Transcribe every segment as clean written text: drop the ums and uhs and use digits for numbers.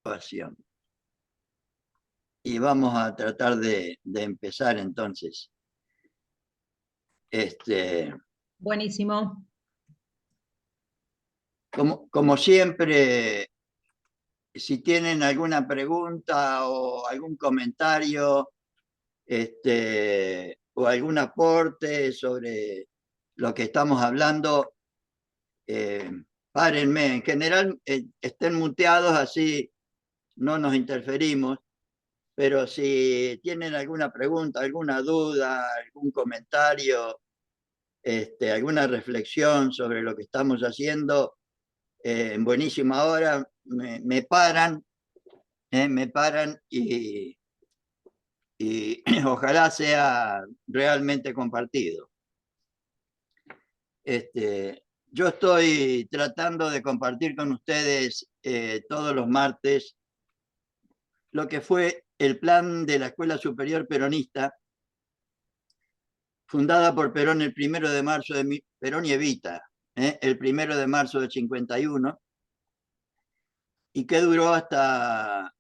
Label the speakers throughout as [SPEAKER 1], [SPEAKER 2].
[SPEAKER 1] Pasión. Y vamos a tratar de empezar entonces.
[SPEAKER 2] Buenísimo.
[SPEAKER 1] Como siempre, si tienen alguna pregunta o algún comentario, o algún aporte sobre lo que estamos hablando, párenme. En general, estén muteados, así no nos interferimos. Pero si tienen alguna pregunta, alguna duda, algún comentario, alguna reflexión sobre lo que estamos haciendo, en buenísima hora me paran y ojalá sea realmente compartido. Yo estoy tratando de compartir con ustedes todos los martes lo que fue el plan de la Escuela Superior Peronista, fundada por Perón el 1 de marzo de Perón y Evita, el 1 de marzo del 51, y que duró hasta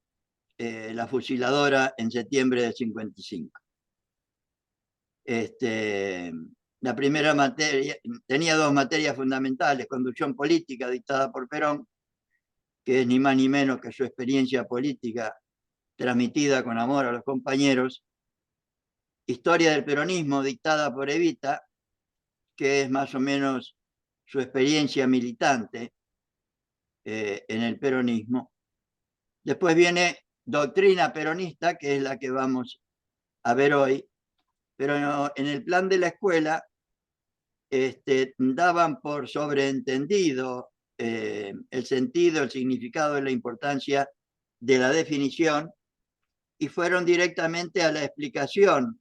[SPEAKER 1] la fusiladora en septiembre del 55. La primera materia tenía dos materias fundamentales: conducción política dictada por Perón, que es ni más ni menos que su experiencia política transmitida con amor a los compañeros; historia del peronismo dictada por Evita, que es más o menos su experiencia militante en el peronismo. Después viene doctrina peronista, que es la que vamos a ver hoy, pero no, en el plan de la escuela daban por sobreentendido el sentido, el significado y la importancia de la definición, y fueron directamente a la explicación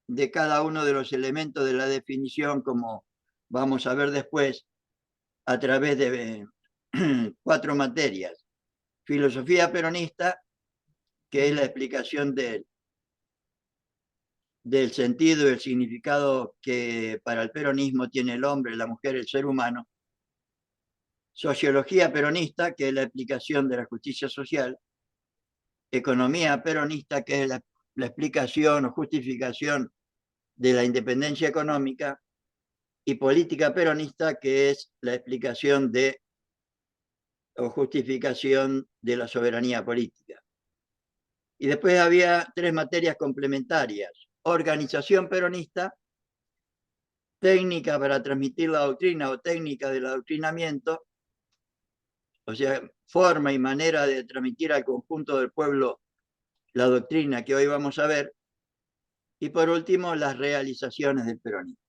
[SPEAKER 1] de cada uno de los elementos de la definición, como vamos a ver después, a través de 4 materias. Filosofía peronista, que es la explicación del sentido y el significado que para el peronismo tiene el hombre, la mujer, el ser humano. Sociología peronista, que es la explicación de la justicia social. Economía peronista, que es la explicación o justificación de la independencia económica. Y política peronista, que es la explicación de o justificación de la soberanía política. Y después había 3 materias complementarias: organización peronista, técnica para transmitir la doctrina o técnica del adoctrinamiento, o sea, forma y manera de transmitir al conjunto del pueblo la doctrina que hoy vamos a ver; y por último, las realizaciones del peronismo.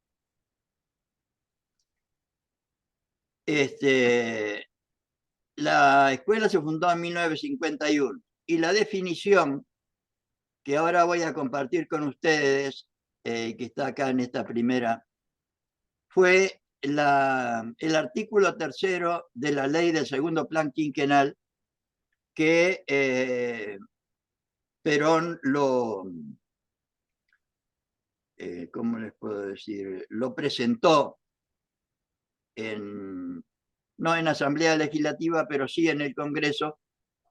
[SPEAKER 1] La escuela se fundó en 1951 y la definición que ahora voy a compartir con ustedes, que está acá en esta primera, fue el artículo 3 de la ley del segundo plan quinquenal, que Perón ¿cómo les puedo decir? Lo presentó no en Asamblea Legislativa, pero sí en el Congreso,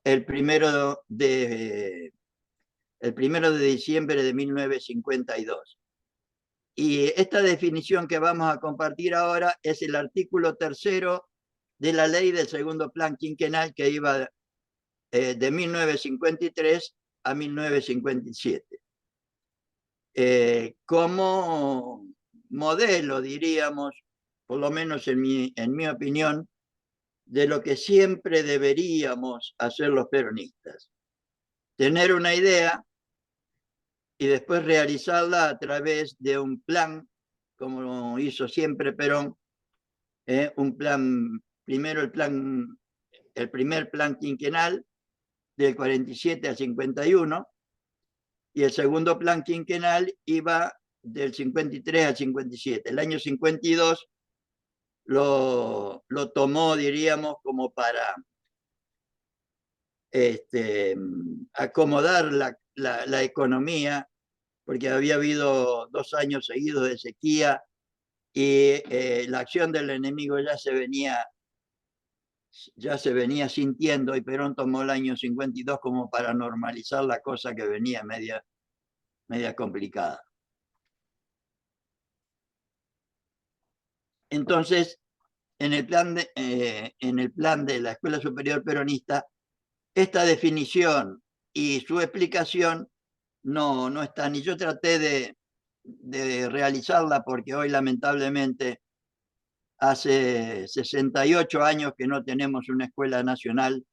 [SPEAKER 1] el primero de diciembre de 1952. Y esta definición que vamos a compartir ahora es el artículo 3 de la ley del segundo plan quinquenal, que iba de 1953 a 1957. Como modelo, diríamos, por lo menos en mi opinión, de lo que siempre deberíamos hacer los peronistas: tener una idea y después realizarla a través de un plan, como hizo siempre Perón. Un plan, primero el primer plan quinquenal del 47 al 51, y el segundo plan quinquenal iba del 53 al 57. El año 52 lo tomó, diríamos, como para acomodar la economía, porque había habido 2 años seguidos de sequía y la acción del enemigo ya se venía ya se venía sintiendo y Perón tomó el año 52 como para normalizar la cosa que venía media complicada. Entonces, en el plan de la Escuela Superior Peronista, esta definición y su explicación no están. Y yo traté de realizarla porque hoy lamentablemente hace 68 años que no tenemos una escuela nacional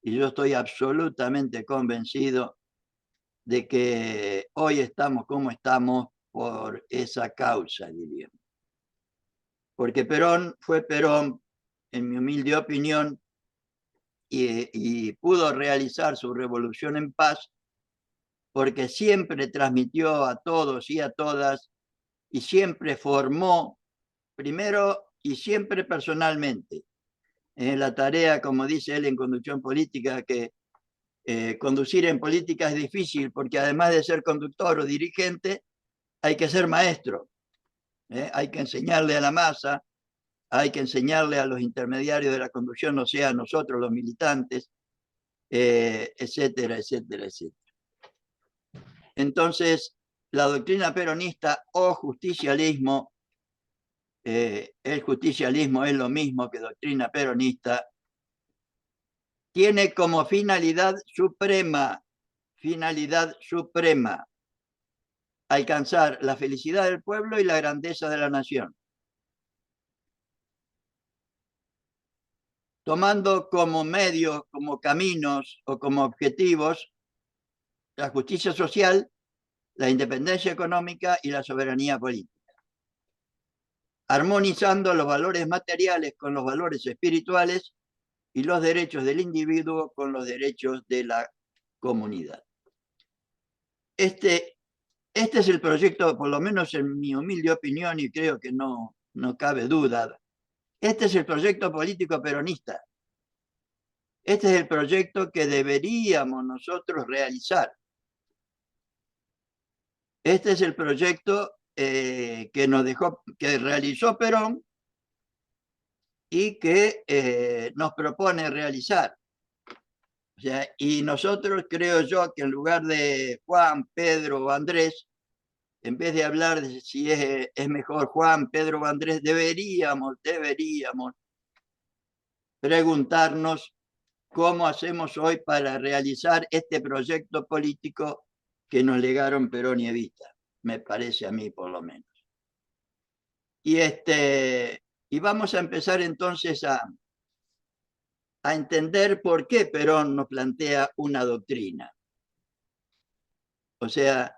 [SPEAKER 1] y yo estoy absolutamente convencido de que hoy estamos como estamos por esa causa, diríamos. Porque Perón fue Perón, en mi humilde opinión, y pudo realizar su revolución en paz porque siempre transmitió a todos y a todas y siempre formó primero y siempre personalmente. La tarea, como dice él en Conducción Política, que conducir en política es difícil porque además de ser conductor o dirigente, hay que ser maestro. Hay que enseñarle a la masa, hay que enseñarle a los intermediarios de la conducción, o sea, a nosotros los militantes, etcétera, etcétera, etcétera. Entonces, la doctrina peronista o justicialismo, el justicialismo es lo mismo que doctrina peronista, tiene como finalidad suprema, alcanzar la felicidad del pueblo y la grandeza de la nación, tomando como medios, como caminos o como objetivos la justicia social, la independencia económica y la soberanía política, armonizando los valores materiales con los valores espirituales y los derechos del individuo con los derechos de la comunidad. Este es el proyecto, por lo menos en mi humilde opinión, y creo que no cabe duda. Este es el proyecto político peronista. Este es el proyecto que deberíamos nosotros realizar. Este es el proyecto que realizó Perón y que nos propone realizar. O sea, y nosotros creo yo que en lugar de Juan, Pedro o Andrés, en vez de hablar de si es mejor Juan, Pedro o Andrés, deberíamos preguntarnos cómo hacemos hoy para realizar este proyecto político que nos legaron Perón y Evita, me parece a mí por lo menos. Y vamos a empezar entonces a entender por qué Perón nos plantea una doctrina. O sea,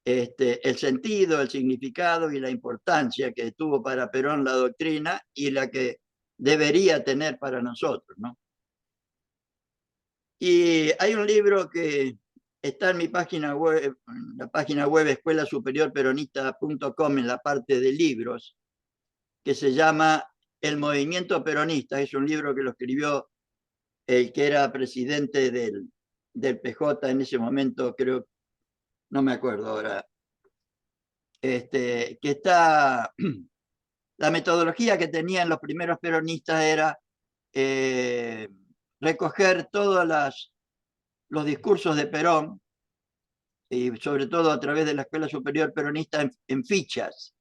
[SPEAKER 1] el sentido, el significado y la importancia que tuvo para Perón la doctrina y la que debería tener para nosotros, ¿no? Y hay un libro que está en mi página web, en la página web escuelasuperiorperonista.com, en la parte de libros, que se llama El Movimiento Peronista. Es un libro que lo escribió el que era presidente del PJ en ese momento, creo, no me acuerdo ahora, que está, la metodología que tenían los primeros peronistas era recoger todos los discursos de Perón, y sobre todo a través de la Escuela Superior Peronista, en fichas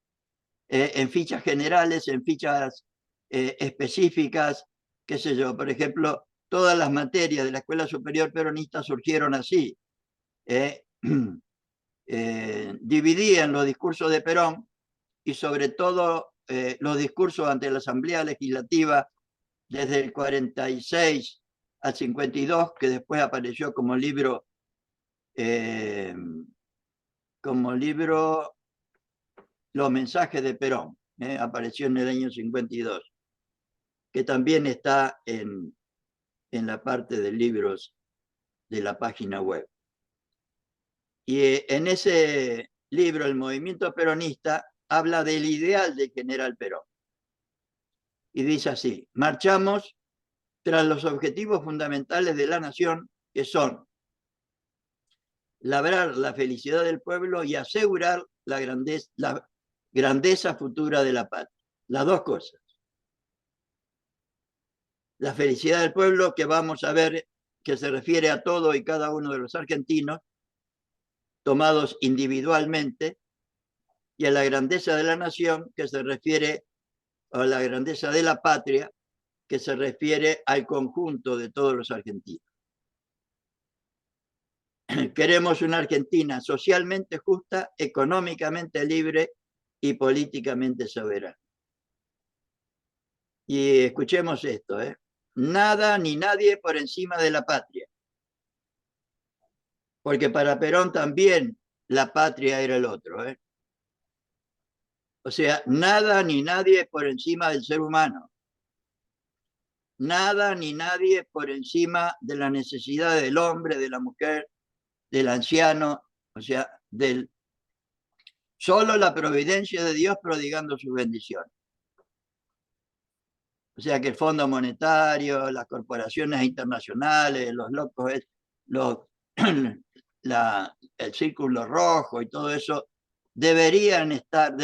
[SPEAKER 1] generales, en fichas específicas, qué sé yo. Por ejemplo, todas las materias de la Escuela Superior Peronista surgieron así. Dividían los discursos de Perón y sobre todo los discursos ante la Asamblea Legislativa desde el 46 al 52, que después apareció como libro Los mensajes de Perón, apareció en el año 52, que también está en la parte de libros de la página web. Y en ese libro, El Movimiento Peronista, habla del ideal del general Perón. Y dice así: marchamos tras los objetivos fundamentales de la nación, que son labrar la felicidad del pueblo y asegurar la grandeza futura de la patria. Las dos cosas. La felicidad del pueblo, que vamos a ver que se refiere a todo y cada uno de los argentinos, tomados individualmente, y a la grandeza de la nación, que se refiere a la grandeza de la patria, que se refiere al conjunto de todos los argentinos. Queremos una Argentina socialmente justa, económicamente libre y políticamente soberana. Y escuchemos esto, ¿eh? Nada ni nadie por encima de la patria. Porque para Perón también la patria era el otro, ¿eh? O sea, nada ni nadie por encima del ser humano. Nada ni nadie por encima de la necesidad del hombre, de la mujer, del anciano, o sea, solo la providencia de Dios prodigando su bendición. O sea que el Fondo Monetario, las corporaciones internacionales, los locos, el Círculo Rojo y todo eso deberían estar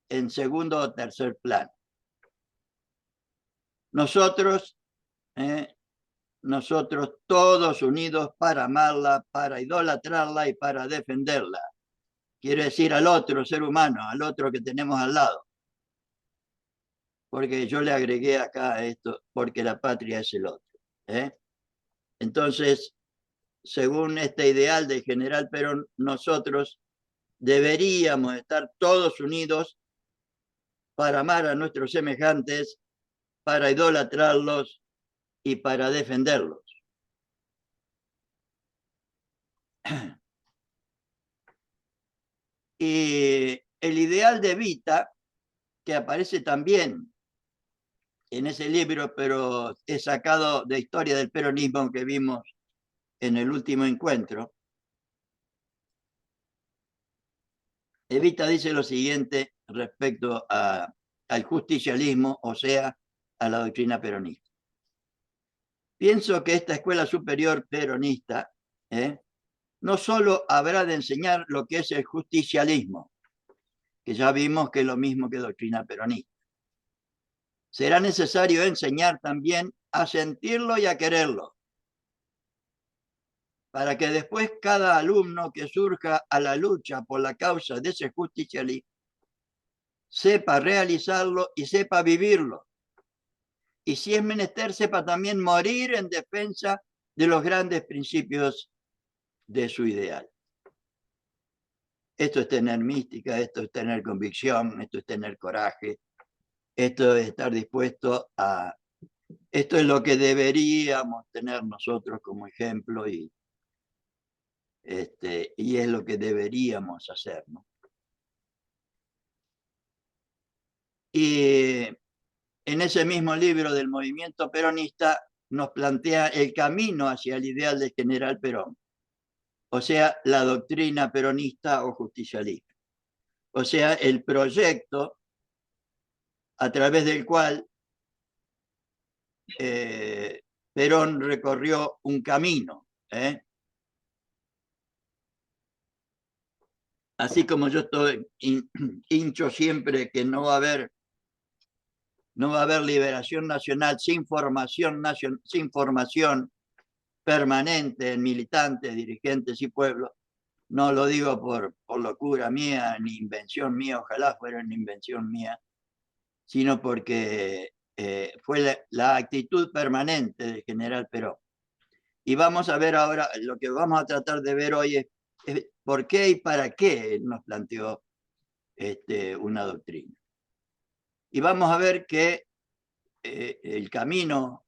[SPEAKER 1] en segundo o tercer plano. Nosotros todos unidos para amarla, para idolatrarla y para defenderla. Quiero decir al otro ser humano, al otro que tenemos al lado. Porque yo le agregué acá esto, porque la patria es el otro. Entonces, según este ideal del general Perón, nosotros deberíamos estar todos unidos para amar a nuestros semejantes, para idolatrarlos y para defenderlos. Y el ideal de Evita, que aparece también en ese libro, pero es sacado de Historia del Peronismo que vimos en el último encuentro. Evita dice lo siguiente respecto al justicialismo, o sea, a la doctrina peronista. Pienso que esta escuela superior peronista no solo habrá de enseñar lo que es el justicialismo, que ya vimos que es lo mismo que doctrina peronista. Será necesario enseñar también a sentirlo y a quererlo, para que después cada alumno que surja a la lucha por la causa de ese justicialismo sepa realizarlo y sepa vivirlo. Y si es menester, sepa también morir en defensa de los grandes principios de su ideal. Esto es tener mística, esto es tener convicción, esto es tener coraje, esto es estar dispuesto a... Esto es lo que deberíamos tener nosotros como ejemplo y es lo que deberíamos hacer, ¿no? Y en ese mismo libro del movimiento peronista nos plantea el camino hacia el ideal del general Perón, o sea, la doctrina peronista o justicialista, o sea, el proyecto a través del cual Perón recorrió un camino. Así como yo estoy hincho siempre que no va a haber liberación nacional sin formación permanente en militantes, dirigentes y pueblos. No lo digo por locura mía ni invención mía, ojalá fuera una invención mía, sino porque fue la actitud permanente del general Perón. Y vamos a ver ahora, lo que vamos a tratar de ver hoy es por qué y para qué él nos planteó una doctrina. Y vamos a ver que el camino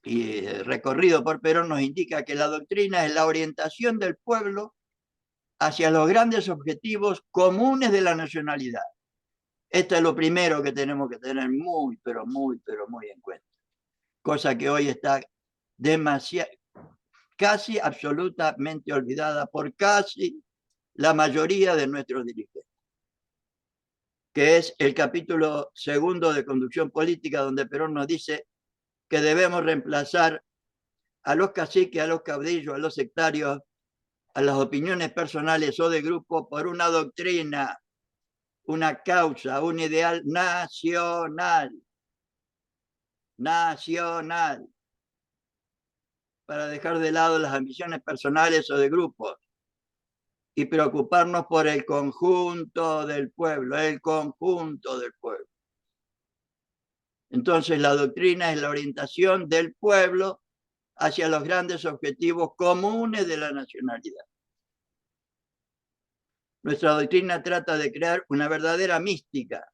[SPEAKER 1] recorrido por Perón nos indica que la doctrina es la orientación del pueblo hacia los grandes objetivos comunes de la nacionalidad. Esto es lo primero que tenemos que tener muy en cuenta. Cosa que hoy está casi absolutamente olvidada por casi la mayoría de nuestros dirigentes, que es el capítulo 2 de Conducción Política, donde Perón nos dice que debemos reemplazar a los caciques, a los caudillos, a los sectarios, a las opiniones personales o de grupo por una doctrina, una causa, un ideal nacional. nacional, para dejar de lado las ambiciones personales o de grupos y preocuparnos por el conjunto del pueblo, el conjunto del pueblo. Entonces la doctrina es la orientación del pueblo hacia los grandes objetivos comunes de la nacionalidad. Nuestra doctrina trata de crear una verdadera mística,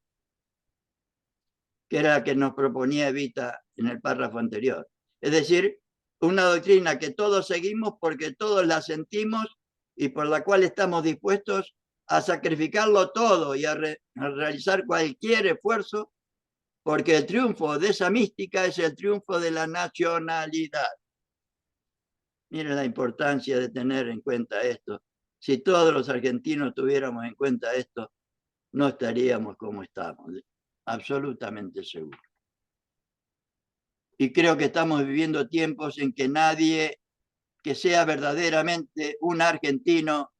[SPEAKER 1] que era la que nos proponía Evita en el párrafo anterior. Es decir, una doctrina que todos seguimos porque todos la sentimos y por la cual estamos dispuestos a sacrificarlo todo y a realizar cualquier esfuerzo, porque el triunfo de esa mística es el triunfo de la nacionalidad. Miren la importancia de tener en cuenta esto. Si todos los argentinos tuviéramos en cuenta esto, no estaríamos como estamos, absolutamente seguro. Y creo que estamos viviendo tiempos en que nadie que sea verdaderamente un argentino,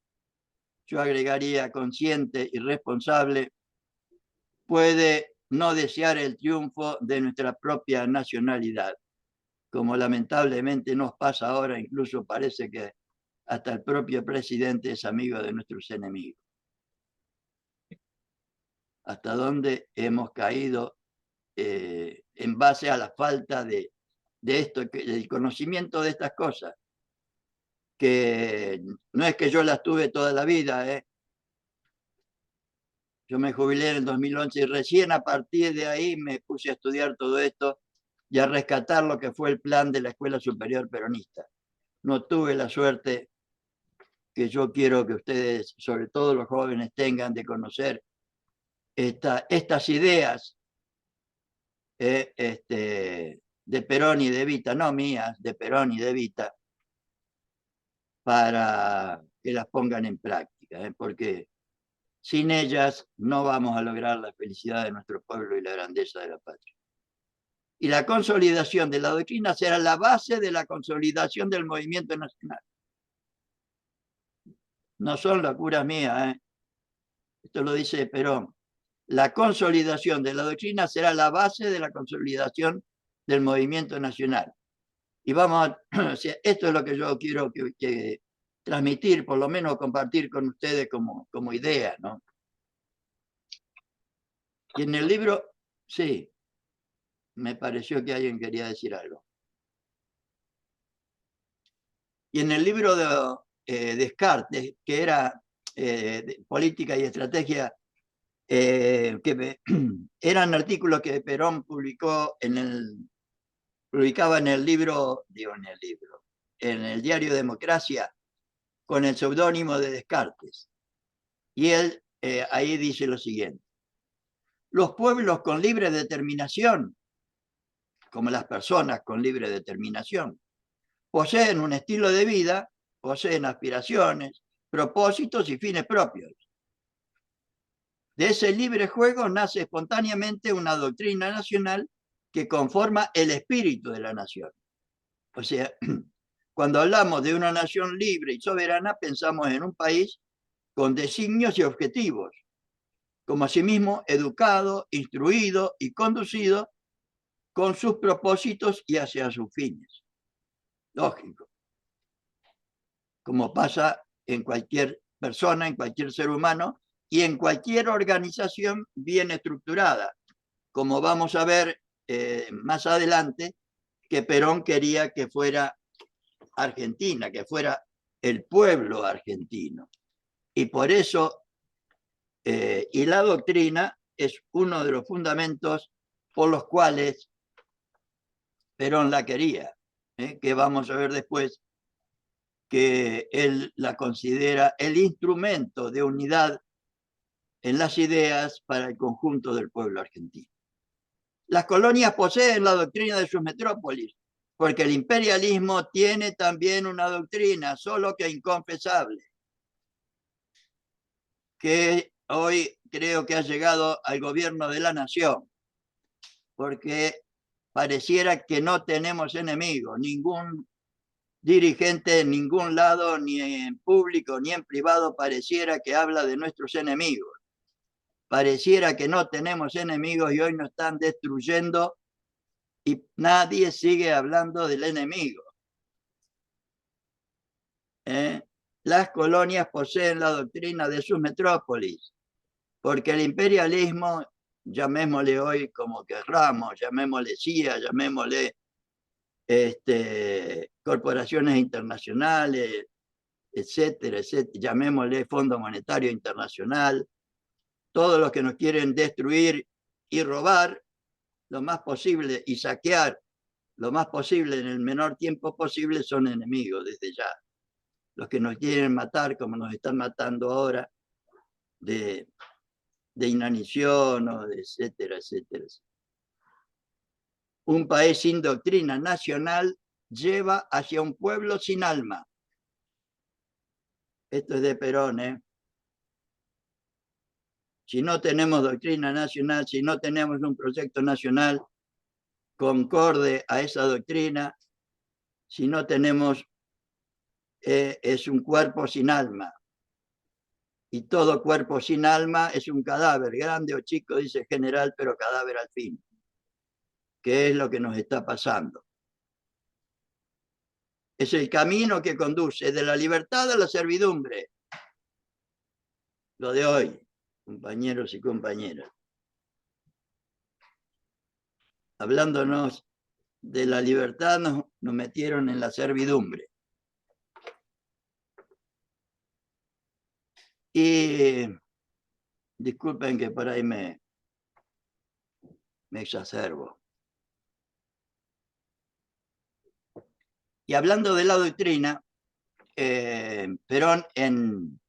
[SPEAKER 1] yo agregaría consciente y responsable, puede no desear el triunfo de nuestra propia nacionalidad, como lamentablemente nos pasa ahora. Incluso parece que hasta el propio presidente es amigo de nuestros enemigos. Hasta dónde hemos caído en base a la falta de esto, el conocimiento de estas cosas, que no es que yo las tuve toda la vida. Yo me jubilé en el 2011 y recién a partir de ahí me puse a estudiar todo esto y a rescatar lo que fue el plan de la Escuela Superior Peronista. No tuve la suerte que yo quiero que ustedes, sobre todo los jóvenes, tengan de conocer estas ideas de Perón y de Evita, no mías, de Perón y de Evita, para que las pongan en práctica, porque sin ellas no vamos a lograr la felicidad de nuestro pueblo y la grandeza de la patria. Y la consolidación de la doctrina será la base de la consolidación del movimiento nacional. No son locuras mías, esto lo dice Perón. La consolidación de la doctrina será la base de la consolidación del movimiento nacional. Y vamos a, esto es lo que yo quiero que transmitir, por lo menos compartir con ustedes como idea, ¿no? Y en el libro, sí, me pareció que alguien quería decir algo. Y en el libro de Descartes, que era de política y estrategia, eran artículos que Perón publicaba en el libro, en el diario Democracia, con el seudónimo de Descartes. Y él ahí dice lo siguiente: los pueblos con libre determinación, como las personas con libre determinación, poseen un estilo de vida, poseen aspiraciones, propósitos y fines propios. De ese libre juego nace espontáneamente una doctrina nacional que conforma el espíritu de la nación. O sea, cuando hablamos de una nación libre y soberana, pensamos en un país con designios y objetivos, como asimismo educado, instruido y conducido con sus propósitos y hacia sus fines. Lógico. Como pasa en cualquier persona, en cualquier ser humano y en cualquier organización bien estructurada. Como vamos a ver más adelante, que Perón quería que fuera Argentina, que fuera el pueblo argentino. Y por eso, y la doctrina es uno de los fundamentos por los cuales Perón la quería, que vamos a ver después que él la considera el instrumento de unidad en las ideas para el conjunto del pueblo argentino. Las colonias poseen la doctrina de sus metrópolis, porque el imperialismo tiene también una doctrina, solo que inconfesable, que hoy creo que ha llegado al gobierno de la nación, porque pareciera que no tenemos enemigos, ningún dirigente en ningún lado, ni en público ni en privado, pareciera que habla de nuestros enemigos. Pareciera que no tenemos enemigos y hoy nos están destruyendo y nadie sigue hablando del enemigo. Las colonias poseen la doctrina de sus metrópolis, porque el imperialismo, llamémosle hoy como querramos, llamémosle CIA, llamémosle corporaciones internacionales, etcétera, etcétera, llamémosle Fondo Monetario Internacional, todos los que nos quieren destruir y robar lo más posible y saquear lo más posible en el menor tiempo posible son enemigos desde ya. Los que nos quieren matar, como nos están matando ahora, de inanición, o de etcétera, etcétera. Un país sin doctrina nacional lleva hacia un pueblo sin alma. Esto es de Perón, ¿eh? Si no tenemos doctrina nacional, si no tenemos un proyecto nacional concorde a esa doctrina, si no tenemos, es un cuerpo sin alma. Y todo cuerpo sin alma es un cadáver, grande o chico, dice el general, pero cadáver al fin. ¿Qué es lo que nos está pasando? Es el camino que conduce de la libertad a la servidumbre. Lo de hoy, compañeros y compañeras. Hablándonos de la libertad, nos metieron en la servidumbre. Y disculpen que por ahí me exacerbo. Y hablando de la doctrina, Perón en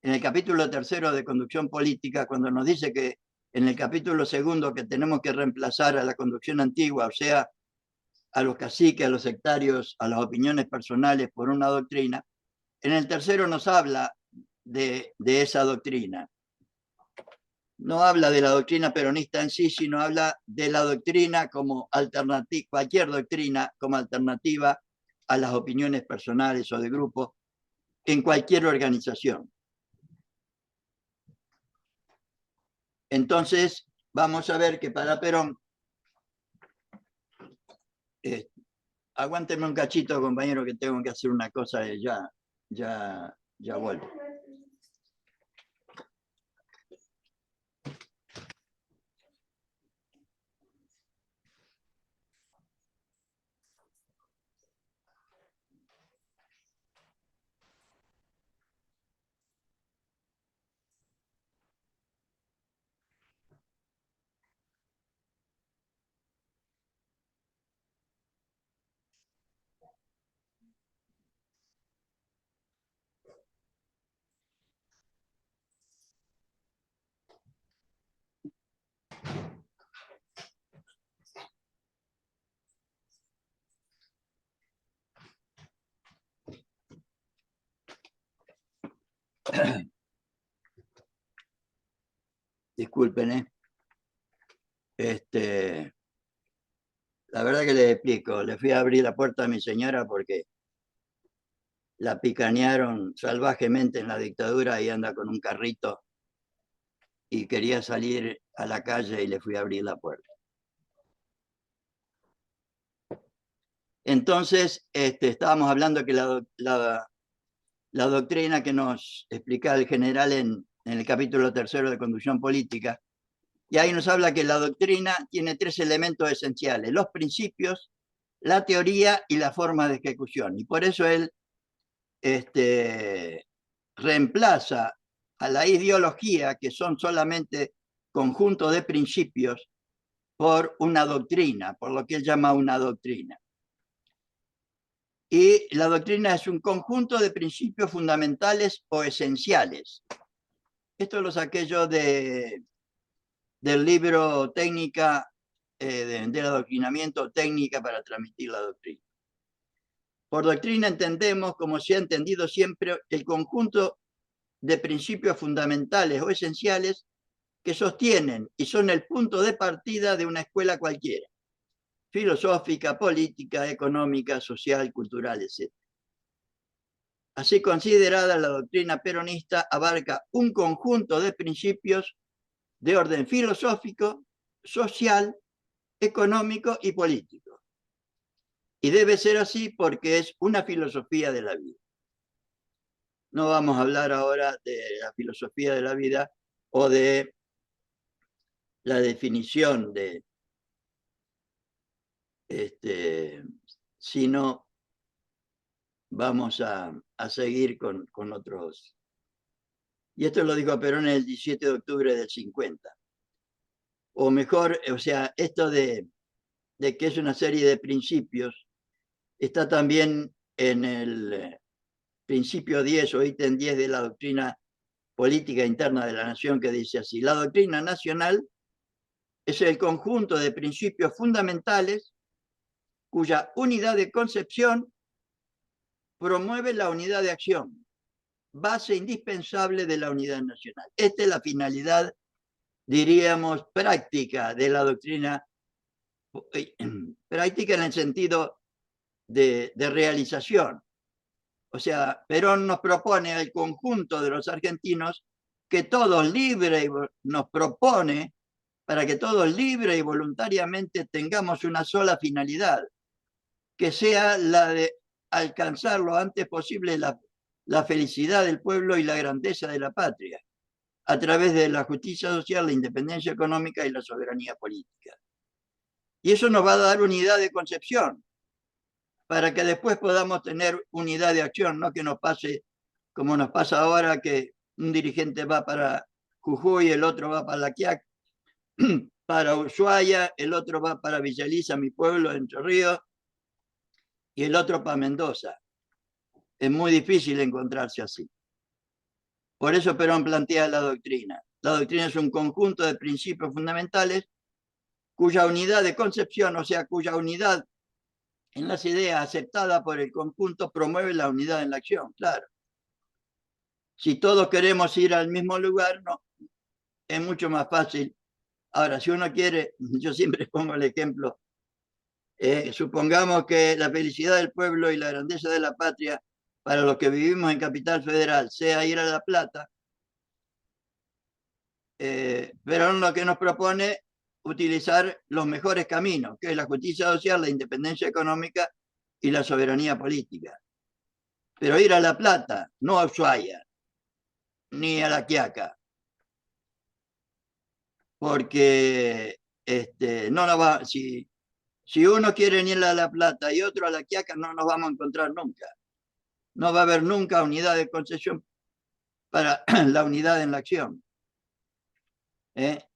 [SPEAKER 1] el capítulo 3 de Conducción Política, cuando nos dice que en el capítulo 2 que tenemos que reemplazar a la conducción antigua, o sea, a los caciques, a los sectarios, a las opiniones personales por una doctrina, en el 3 nos habla de esa doctrina. No habla de la doctrina peronista en sí, sino habla de la doctrina como alternativa, cualquier doctrina como alternativa a las opiniones personales o de grupo en cualquier organización. Entonces, vamos a ver que para Perón, aguánteme un cachito, compañero, que tengo que hacer una cosa, ya vuelvo. Disculpen, la verdad que les explico, le fui a abrir la puerta a mi señora porque la picanearon salvajemente en la dictadura y anda con un carrito y quería salir a la calle y le fui a abrir la puerta. Entonces, estábamos hablando que la doctrina que nos explica el general en el capítulo 3 de Conducción Política, y ahí nos habla que la doctrina tiene 3 elementos esenciales: los principios, la teoría y la forma de ejecución. Y por eso él reemplaza a la ideología, que son solamente conjunto de principios, por una doctrina, por lo que él llama una doctrina. Y la doctrina es un conjunto de principios fundamentales o esenciales. Esto lo saqué yo del libro Técnica, del adoctrinamiento, técnica para transmitir la doctrina. Por doctrina entendemos, como se ha entendido siempre, el conjunto de principios fundamentales o esenciales que sostienen y son el punto de partida de una escuela cualquiera: filosófica, política, económica, social, cultural, etc. Así considerada, la doctrina peronista abarca un conjunto de principios de orden filosófico, social, económico y político. Y debe ser así porque es una filosofía de la vida. No vamos a hablar ahora de la filosofía de la vida o de la definición de sino vamos a seguir con otros. Y esto lo dijo Perón el 17 de octubre del 50. O mejor, o sea, esto de que es una serie de principios, está también en el principio 10 o ítem 10 de la doctrina política interna de la nación, que dice así: la doctrina nacional es el conjunto de principios fundamentales cuya unidad de concepción promueve la unidad de acción, base indispensable de la unidad nacional. Esta es la finalidad, diríamos, práctica de la doctrina, práctica en el sentido de realización. O sea, Perón nos propone al conjunto de los argentinos que todos libre, nos propone para que todos libre y voluntariamente tengamos una sola finalidad, que sea la de alcanzar lo antes posible la felicidad del pueblo y la grandeza de la patria, a través de la justicia social, la independencia económica y la soberanía política. Y eso nos va a dar unidad de concepción, para que después podamos tener unidad de acción, no que nos pase como nos pasa ahora, que un dirigente va para Jujuy, el otro va para La Quiaca, para Ushuaia, el otro va para Villa Elisa, mi pueblo, Entre Ríos, y el otro para Mendoza. Es muy difícil encontrarse así. Por eso Perón plantea la doctrina. La doctrina es un conjunto de principios fundamentales cuya unidad de concepción, o sea, cuya unidad en las ideas aceptada por el conjunto, promueve la unidad en la acción, claro. Si todos queremos ir al mismo lugar, no, es mucho más fácil. Ahora, si uno quiere, yo siempre pongo el ejemplo, supongamos que la felicidad del pueblo y la grandeza de la patria para los que vivimos en Capital Federal sea ir a La Plata, pero lo que nos propone utilizar los mejores caminos, que es la justicia social, la independencia económica y la soberanía política. Pero ir a La Plata, no a Ushuaia, ni a La Quiaca, porque no nos va, si uno quiere ir a La Plata y otro a La Quiaca, no nos vamos a encontrar nunca. No va a haber nunca unidad de concesión para la unidad en la acción.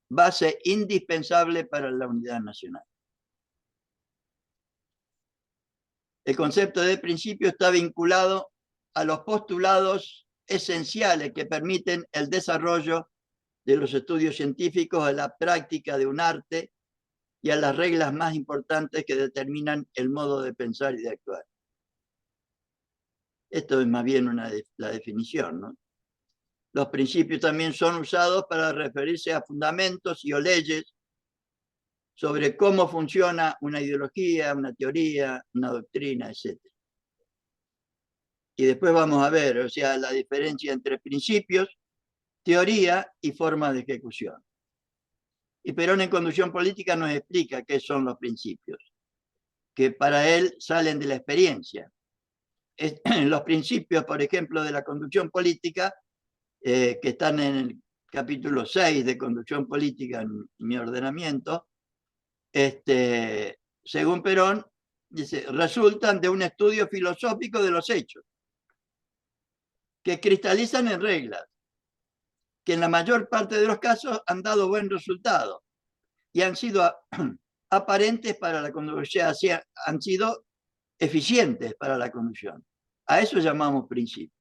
[SPEAKER 1] Base indispensable para la unidad nacional. El concepto de principio está vinculado a los postulados esenciales que permiten el desarrollo de los estudios científicos, a la práctica de un arte y a las reglas más importantes que determinan el modo de pensar y de actuar. Esto es más bien la definición, ¿no? Los principios también son usados para referirse a fundamentos y o leyes sobre cómo funciona una ideología, una teoría, una doctrina, etc. Y después vamos a ver, o sea, la diferencia entre principios, teoría y forma de ejecución. Y Perón en Conducción Política nos explica qué son los principios, que para él salen de la experiencia. Los principios, por ejemplo, de la conducción política, que están en el capítulo 6 de Conducción Política en mi ordenamiento, según Perón, dice, resultan de un estudio filosófico de los hechos, que cristalizan en reglas, que en la mayor parte de los casos han dado buen resultado y han sido aparentes para la conducción, han sido eficientes para la conducción. A eso llamamos principio.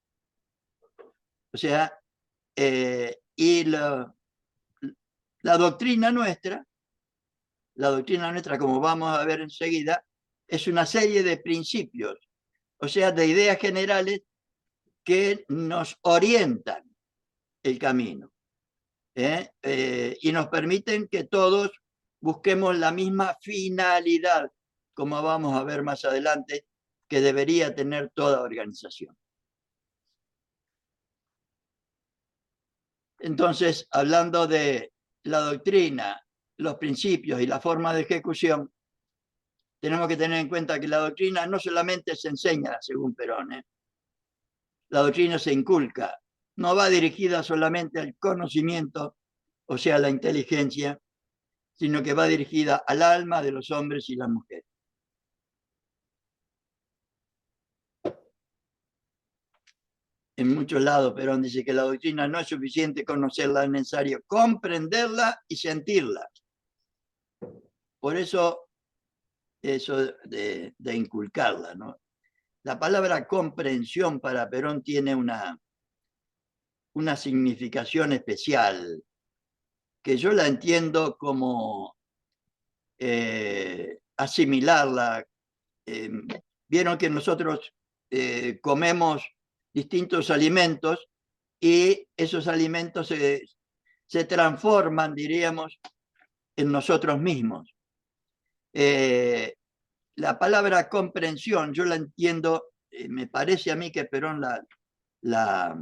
[SPEAKER 1] O sea, y la doctrina nuestra, como vamos a ver enseguida, es una serie de principios, o sea, de ideas generales que nos orientan el camino y nos permiten que todos busquemos la misma finalidad, como vamos a ver más adelante, que debería tener toda organización. Entonces, hablando de la doctrina los principios y la forma de ejecución, tenemos que tener en cuenta que la doctrina no solamente se enseña, según Perón, la doctrina se inculca, no va dirigida solamente al conocimiento, o sea, a la inteligencia, sino que va dirigida al alma de los hombres y las mujeres. En muchos lados Perón dice que la doctrina no es suficiente conocerla, es necesario comprenderla y sentirla. Por eso de inculcarla, ¿no? La palabra comprensión para Perón tiene una significación especial, que yo la entiendo como asimilarla. Vieron que nosotros comemos distintos alimentos y esos alimentos se transforman, diríamos, en nosotros mismos. La palabra comprensión, yo la entiendo, me parece a mí que Perón la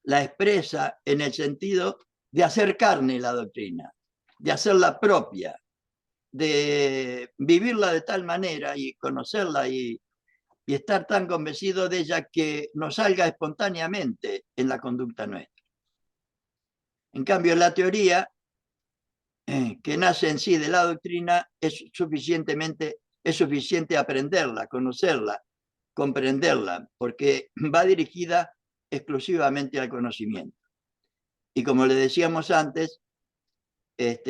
[SPEAKER 1] expresa en el sentido de hacer carne la doctrina, de hacerla propia, de vivirla de tal manera y conocerla y estar tan convencido de ella que nos salga espontáneamente en la conducta nuestra. En cambio, la teoría que nace en sí de la doctrina es suficiente aprenderla, conocerla, comprenderla, porque va dirigida exclusivamente al conocimiento. Y como le decíamos antes,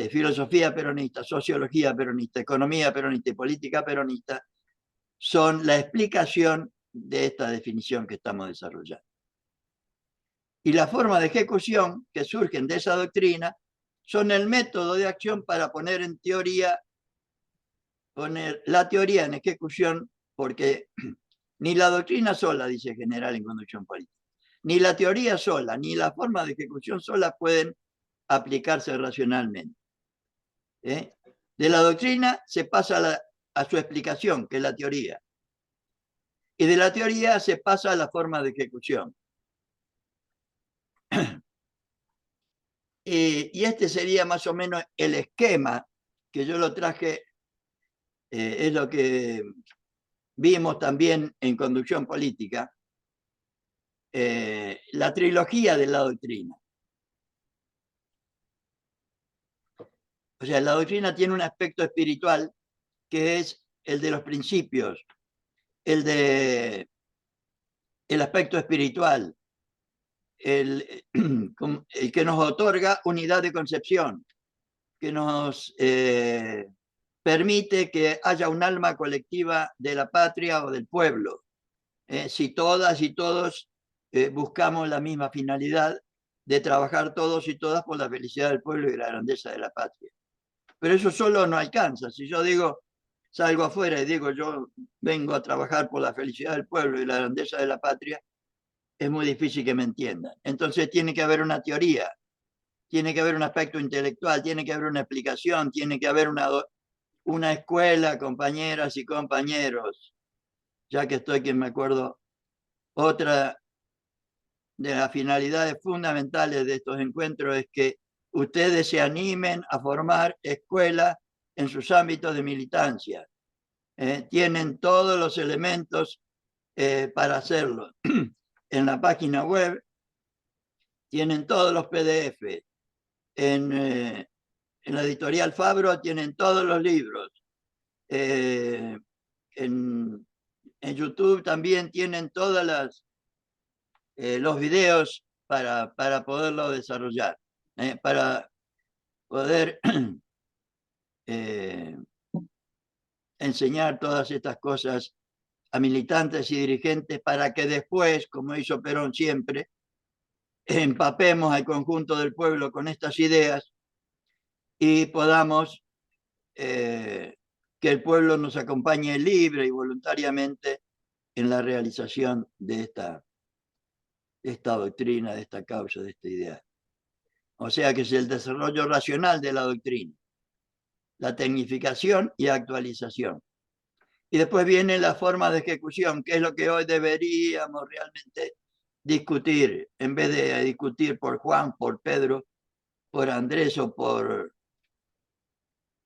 [SPEAKER 1] filosofía peronista, sociología peronista, economía peronista y política peronista son la explicación de esta definición que estamos desarrollando. Y la forma de ejecución que surgen de esa doctrina son el método de acción para poner la teoría en ejecución, porque ni la doctrina sola, dice General en Conducción Política, ni la teoría sola, ni la forma de ejecución sola pueden aplicarse racionalmente. De la doctrina se pasa a su explicación, que es la teoría. Y de la teoría se pasa a la forma de ejecución. Y este sería más o menos el esquema que yo lo traje, es lo que vimos también en Conducción Política, la trilogía de la doctrina. O sea, la doctrina tiene un aspecto espiritual que es el de los principios, el aspecto espiritual, el que nos otorga unidad de concepción, que nos permite que haya un alma colectiva de la patria o del pueblo. Si todas y todos buscamos la misma finalidad de trabajar todos y todas por la felicidad del pueblo y la grandeza de la patria. Pero eso solo no alcanza. Si yo salgo afuera y digo yo vengo a trabajar por la felicidad del pueblo y la grandeza de la patria, es muy difícil que me entiendan. Entonces tiene que haber una teoría, tiene que haber un aspecto intelectual, tiene que haber una explicación, tiene que haber una escuela, compañeras y compañeros. Ya que estoy que me acuerdo, otra de las finalidades fundamentales de estos encuentros es que ustedes se animen a formar escuelas en sus ámbitos de militancia. Tienen todos los elementos para hacerlo. En la página web tienen todos los PDF. En la editorial Fabro tienen todos los libros. En YouTube también tienen todos los videos para poderlo desarrollar, para poder enseñar todas estas cosas a militantes y dirigentes para que después, como hizo Perón siempre, empapemos al conjunto del pueblo con estas ideas y podamos que el pueblo nos acompañe libre y voluntariamente en la realización de esta doctrina, de esta causa, de esta idea. O sea que es el desarrollo racional de la doctrina, la tecnificación y actualización. Y después viene la forma de ejecución, que es lo que hoy deberíamos realmente discutir, en vez de discutir por Juan, por Pedro, por Andrés o por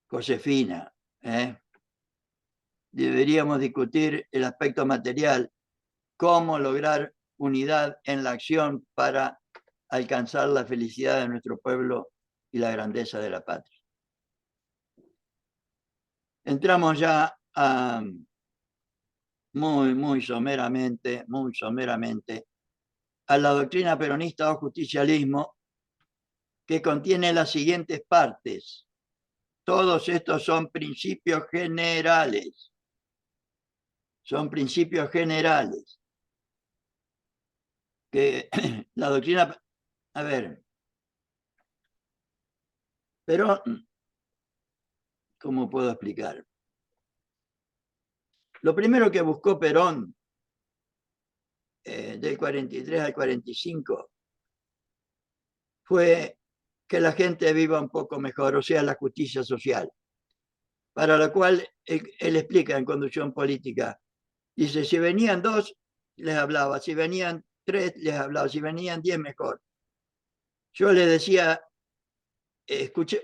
[SPEAKER 1] Josefina. Deberíamos discutir el aspecto material, cómo lograr unidad en la acción para alcanzar la felicidad de nuestro pueblo y la grandeza de la patria. Entramos ya a, muy someramente, a la doctrina peronista o justicialismo, que contiene las siguientes partes. Todos estos son principios generales. Son principios generales. Que la doctrina, a ver, pero, ¿cómo puedo explicar? Lo primero que buscó Perón del 43 al 45 fue que la gente viva un poco mejor, o sea, la justicia social, para la cual él explica en Conducción Política. Dice, si venían 2, les hablaba, si venían 3, les hablaba, si venían 10, mejor. Yo les decía,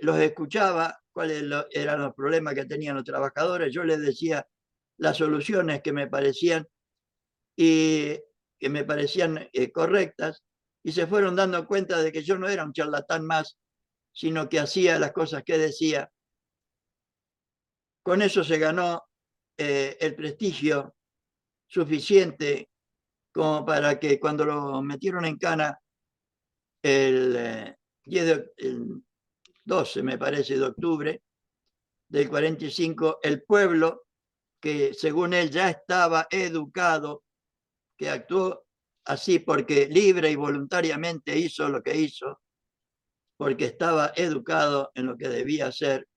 [SPEAKER 1] los escuchaba, cuáles eran los problemas que tenían los trabajadores, yo les decía las soluciones que me parecían correctas, y se fueron dando cuenta de que yo no era un charlatán más, sino que hacía las cosas que decía. Con eso se ganó el prestigio suficiente como para que cuando lo metieron en cana el 12, me parece, de octubre del 45, el pueblo, que según él ya estaba educado, que actuó así porque libre y voluntariamente hizo lo que hizo, porque estaba educado en lo que debía hacer,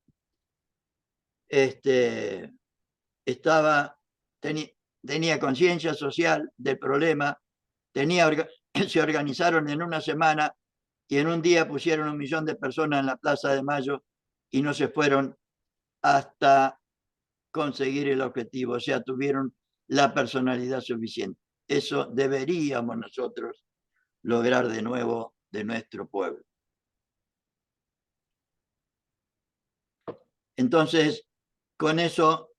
[SPEAKER 1] tenía conciencia social del problema, se organizaron en una semana y en un día pusieron 1 millón de personas en la Plaza de Mayo y no se fueron hasta conseguir el objetivo, o sea, tuvieron la personalidad suficiente. Eso deberíamos nosotros lograr de nuevo de nuestro pueblo. Entonces, con eso,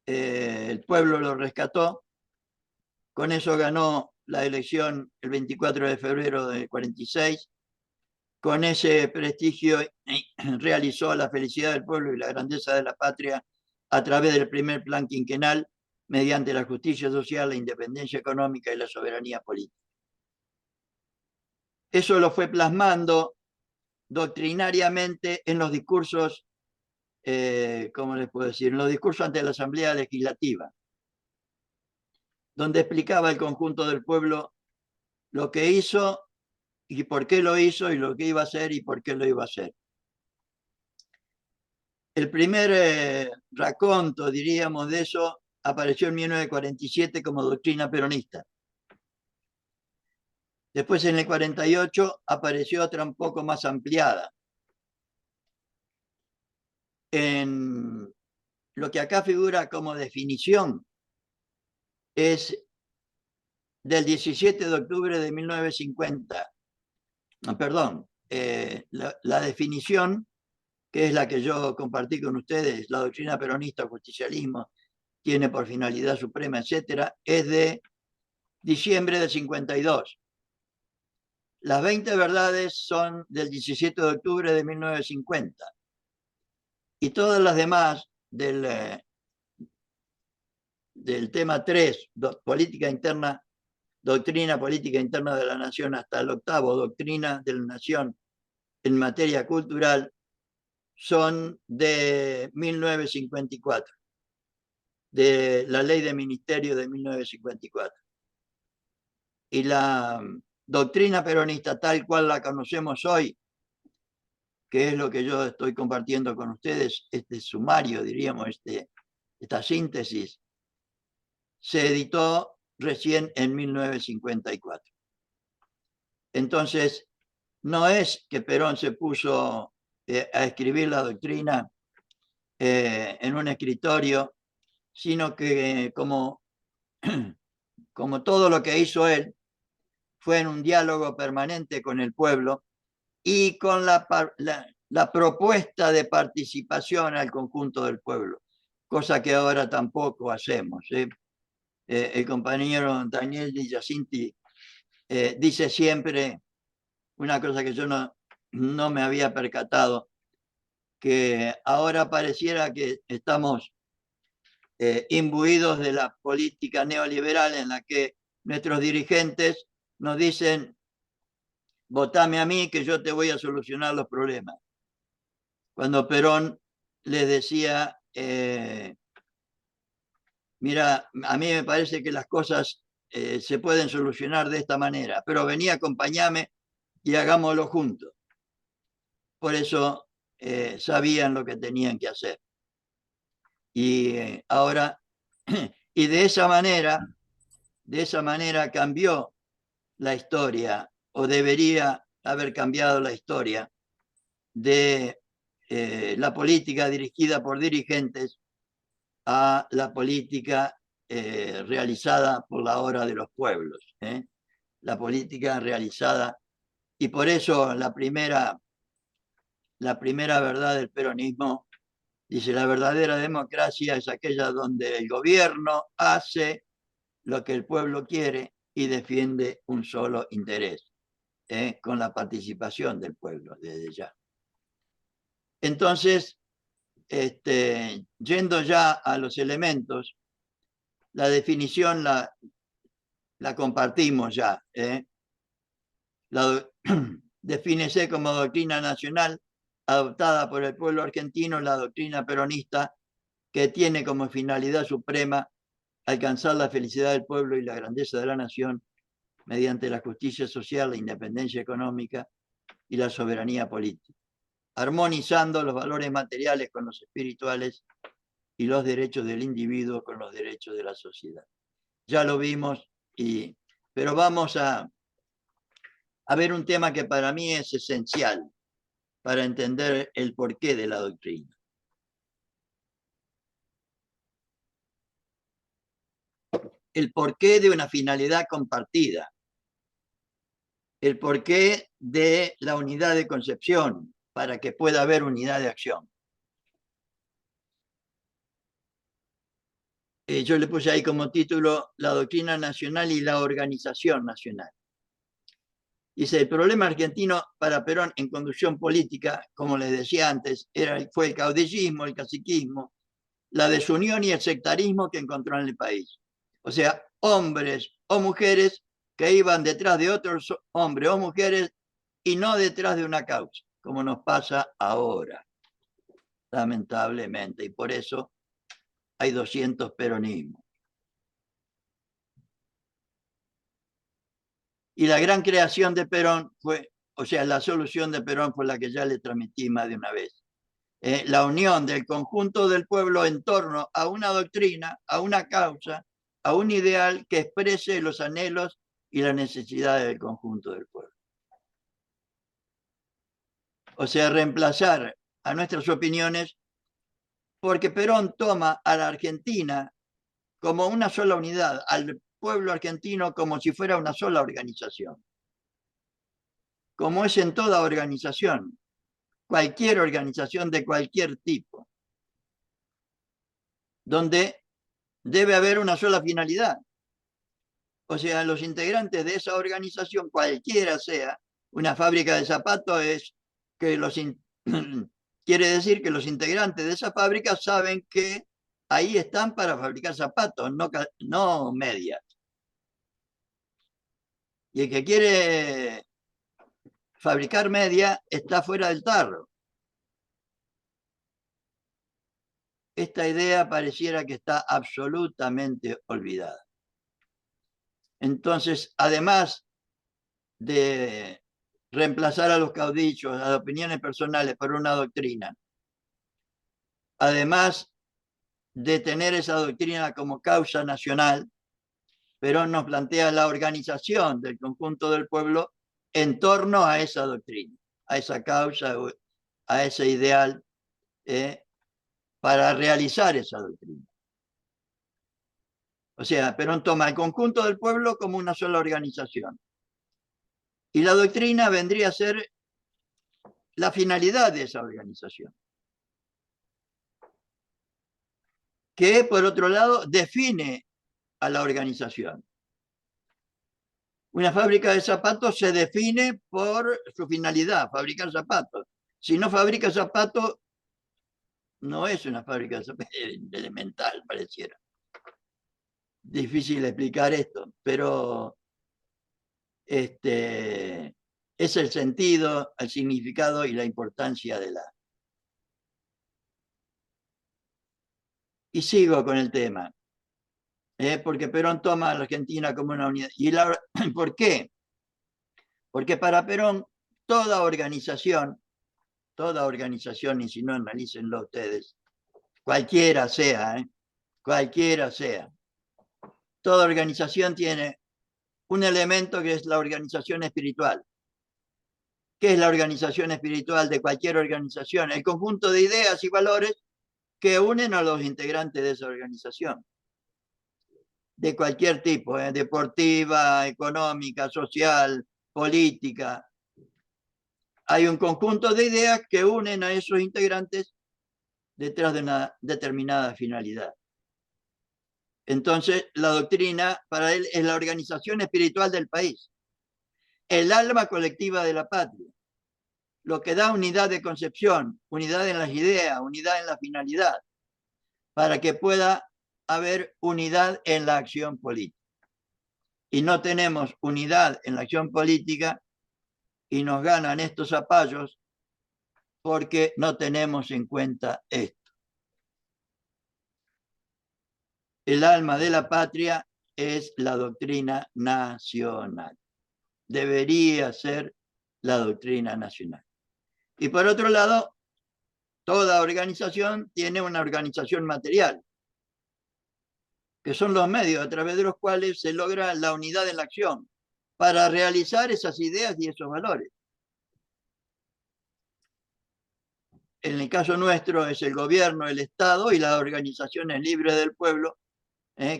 [SPEAKER 1] el pueblo lo rescató, con eso ganó la elección el 24 de febrero del 46, con ese prestigio realizó la felicidad del pueblo y la grandeza de la patria a través del primer plan quinquenal, mediante la justicia social, la independencia económica y la soberanía política. Eso lo fue plasmando doctrinariamente en los discursos, ¿cómo les puedo decir? En los discursos ante la Asamblea Legislativa, donde explicaba el conjunto del pueblo lo que hizo y por qué lo hizo, y lo que iba a hacer y por qué lo iba a hacer. El primer raconto, diríamos, de eso apareció en 1947 como doctrina peronista. Después, en el 48, apareció otra un poco más ampliada. En lo que acá figura como definición es del 17 de octubre de 1950. Perdón, la definición, que es la que yo compartí con ustedes, la doctrina peronista, justicialismo, tiene por finalidad suprema, etcétera, es de diciembre del 52. Las 20 verdades son del 17 de octubre de 1950. Y todas las demás del tema 3, política interna, doctrina política interna de la nación, hasta el 8º, doctrina de la nación en materia cultural, son de 1954, de la ley de ministerio de 1954. Y la doctrina peronista tal cual la conocemos hoy, que es lo que yo estoy compartiendo con ustedes, este sumario, diríamos, esta síntesis, se editó recién en 1954. Entonces, no es que Perón se puso a escribir la doctrina en un escritorio, sino que como todo lo que hizo él, fue en un diálogo permanente con el pueblo y con la propuesta de participación al conjunto del pueblo, cosa que ahora tampoco hacemos. El compañero Daniel Di Giacinti dice siempre una cosa que yo no me había percatado, que ahora pareciera que estamos imbuidos de la política neoliberal en la que nuestros dirigentes nos dicen: votame a mí que yo te voy a solucionar los problemas. Cuando Perón les decía, mira, a mí me parece que las cosas se pueden solucionar de esta manera, pero vení, acompañame y hagámoslo juntos. Por eso sabían lo que tenían que hacer. Y ahora, y de esa manera cambió la historia, o debería haber cambiado la historia de la política dirigida por dirigentes a la política realizada por la obra de los pueblos. La política realizada, y por eso la primera verdad del peronismo dice: la verdadera democracia es aquella donde el gobierno hace lo que el pueblo quiere y defiende un solo interés, con la participación del pueblo desde ya. Entonces, yendo ya a los elementos, la definición la compartimos ya. Defínese como doctrina nacional adoptada por el pueblo argentino la doctrina peronista, que tiene como finalidad suprema alcanzar la felicidad del pueblo y la grandeza de la nación mediante la justicia social, la independencia económica y la soberanía política, armonizando los valores materiales con los espirituales y los derechos del individuo con los derechos de la sociedad. Ya lo vimos, pero vamos a ver un tema que para mí es esencial para entender el porqué de la doctrina. El porqué de una finalidad compartida. El porqué de la unidad de concepción, para que pueda haber unidad de acción. Yo le puse ahí como título la doctrina nacional y la organización nacional. Dice: el problema argentino para Perón en conducción política, como les decía antes, fue el caudillismo, el caciquismo, la desunión y el sectarismo que encontró en el país. O sea, hombres o mujeres que iban detrás de otros hombres o mujeres y no detrás de una causa, como nos pasa ahora, lamentablemente. Y por eso hay 200 peronismos. Y la gran creación de Perón fue, o sea, la solución de Perón fue la que ya le transmití más de una vez. La unión del conjunto del pueblo en torno a una doctrina, a una causa, a un ideal que exprese los anhelos y las necesidades del conjunto del pueblo. O sea, reemplazar a nuestras opiniones, porque Perón toma a la Argentina como una sola unidad, al pueblo argentino como si fuera una sola organización. Como es en toda organización, cualquier organización de cualquier tipo, donde debe haber una sola finalidad. O sea, los integrantes de esa organización, cualquiera sea, una fábrica de zapatos, es que quiere decir que los integrantes de esa fábrica saben que ahí están para fabricar zapatos, no medias. Y el que quiere fabricar media está fuera del tarro. Esta idea pareciera que está absolutamente olvidada. Entonces, además de reemplazar a los caudillos, a las opiniones personales por una doctrina, además de tener esa doctrina como causa nacional, Perón nos plantea la organización del conjunto del pueblo en torno a esa doctrina, a esa causa, a ese ideal, para realizar esa doctrina. O sea, Perón toma el conjunto del pueblo como una sola organización. Y la doctrina vendría a ser la finalidad de esa organización, que por otro lado define a la organización. Una fábrica de zapatos se define por su finalidad, fabricar zapatos. Si no fabrica zapatos, no es una fábrica de zapatos, elemental pareciera. Difícil explicar esto, pero es el sentido, el significado y la importancia de la. Y sigo con el tema, porque Perón toma a la Argentina como una unidad. ¿Por qué? Porque para Perón toda organización, y si no analícenlo ustedes, cualquiera sea, cualquiera sea, toda organización tiene un elemento que es la organización espiritual. ¿Qué es la organización espiritual de cualquier organización? El conjunto de ideas y valores que unen a los integrantes de esa organización. De cualquier tipo, deportiva, económica, social, política. Hay un conjunto de ideas que unen a esos integrantes detrás de una determinada finalidad. Entonces, la doctrina para él es la organización espiritual del país, el alma colectiva de la patria, lo que da unidad de concepción, unidad en las ideas, unidad en la finalidad, para que pueda haber unidad en la acción política. Y no tenemos unidad en la acción política y nos ganan estos zapallos porque no tenemos en cuenta esto. El alma de la patria es la doctrina nacional. Debería ser la doctrina nacional. Y por otro lado, toda organización tiene una organización material, que son los medios a través de los cuales se logra la unidad en la acción para realizar esas ideas y esos valores. En el caso nuestro es el gobierno, el Estado y las organizaciones libres del pueblo,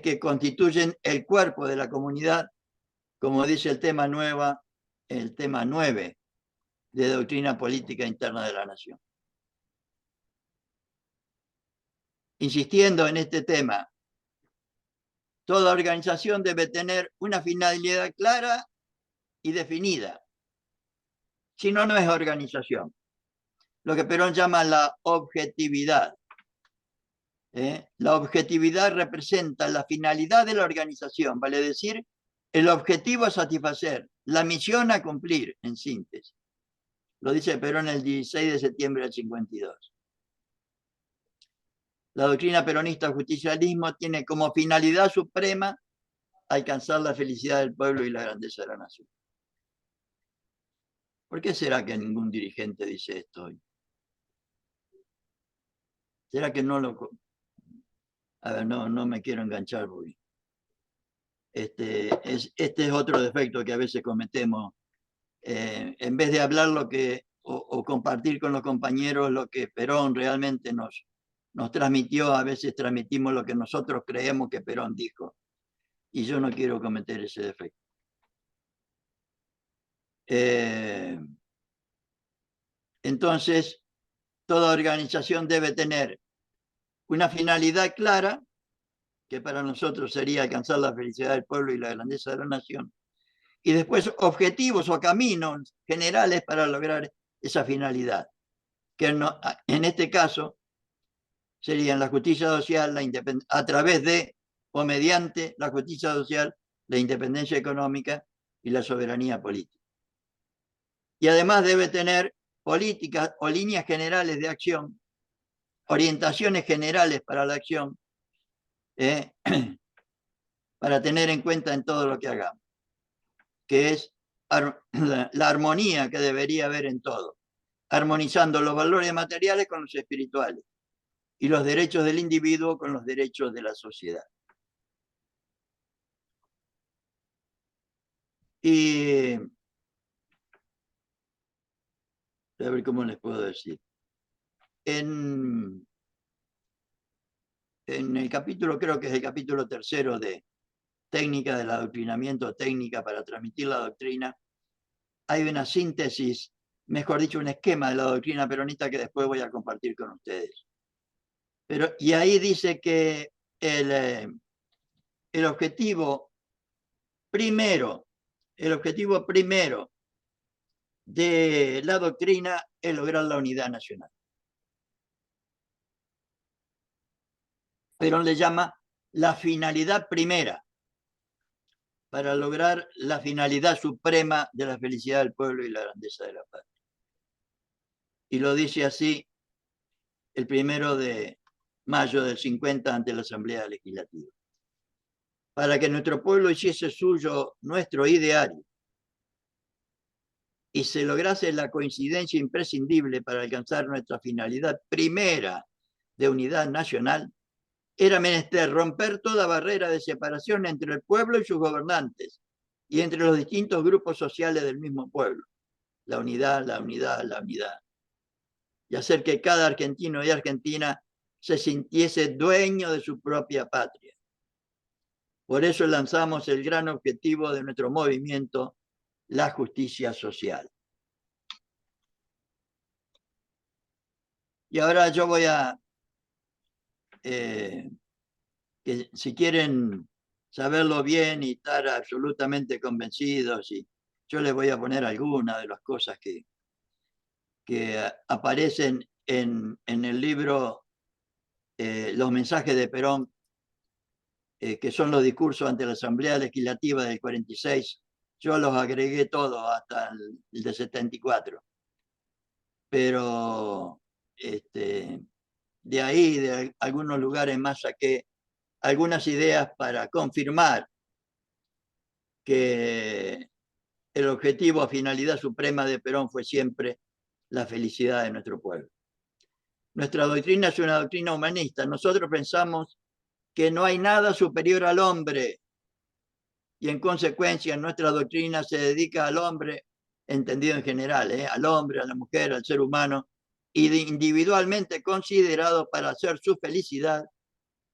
[SPEAKER 1] que constituyen el cuerpo de la comunidad, como dice el tema 9 de Doctrina Política Interna de la Nación. Insistiendo en este tema, toda organización debe tener una finalidad clara y definida. Si no, no es organización. Lo que Perón llama la objetividad. La objetividad representa la finalidad de la organización, vale decir, el objetivo a satisfacer, la misión a cumplir, en síntesis. Lo dice Perón el 16 de septiembre del 52. La doctrina peronista del justicialismo tiene como finalidad suprema alcanzar la felicidad del pueblo y la grandeza de la nación. ¿Por qué será que ningún dirigente dice esto hoy? ¿Será que no lo... A ver, no me quiero enganchar porque este es otro defecto que a veces cometemos. En vez de hablar o compartir con los compañeros lo que Perón realmente nos transmitió, a veces transmitimos lo que nosotros creemos que Perón dijo. Y yo no quiero cometer ese defecto. Entonces, toda organización debe tener una finalidad clara, que para nosotros sería alcanzar la felicidad del pueblo y la grandeza de la nación, y después objetivos o caminos generales para lograr esa finalidad, que en este caso serían la justicia social, a través de o mediante la justicia social, la independencia económica y la soberanía política. Y además debe tener políticas o líneas generales de acción, orientaciones generales para la acción, para tener en cuenta en todo lo que hagamos, que es la armonía que debería haber en todo, armonizando los valores materiales con los espirituales y los derechos del individuo con los derechos de la sociedad. Y a ver cómo les puedo decir. En el capítulo, creo que es el capítulo 3 de Técnica del Adoctrinamiento, técnica para transmitir la doctrina, hay una síntesis mejor dicho, un esquema de la doctrina peronista que después voy a compartir con ustedes. Y ahí dice que el objetivo primero de la doctrina es lograr la unidad nacional. Perón le llama la finalidad primera para lograr la finalidad suprema de la felicidad del pueblo y la grandeza de la patria. Y lo dice así el 1 de mayo del 50 ante la Asamblea Legislativa. Para que nuestro pueblo hiciese suyo nuestro ideario y se lograse la coincidencia imprescindible para alcanzar nuestra finalidad primera de unidad nacional, era menester romper toda barrera de separación entre el pueblo y sus gobernantes y entre los distintos grupos sociales del mismo pueblo. La unidad, la unidad, la unidad. Y hacer que cada argentino y argentina se sintiese dueño de su propia patria. Por eso lanzamos el gran objetivo de nuestro movimiento, la justicia social. Y ahora yo voy a, que si quieren saberlo bien y estar absolutamente convencidos, y yo les voy a poner algunas de las cosas que aparecen en el libro Los mensajes de Perón, que son los discursos ante la Asamblea Legislativa del 46. Yo los agregué todos hasta el de 74. Pero de ahí, de algunos lugares más, saqué algunas ideas para confirmar que el objetivo, finalidad suprema de Perón fue siempre la felicidad de nuestro pueblo. Nuestra doctrina es una doctrina humanista. Nosotros pensamos que no hay nada superior al hombre y en consecuencia nuestra doctrina se dedica al hombre, entendido en general, al hombre, a la mujer, al ser humano, individualmente considerado para hacer su felicidad,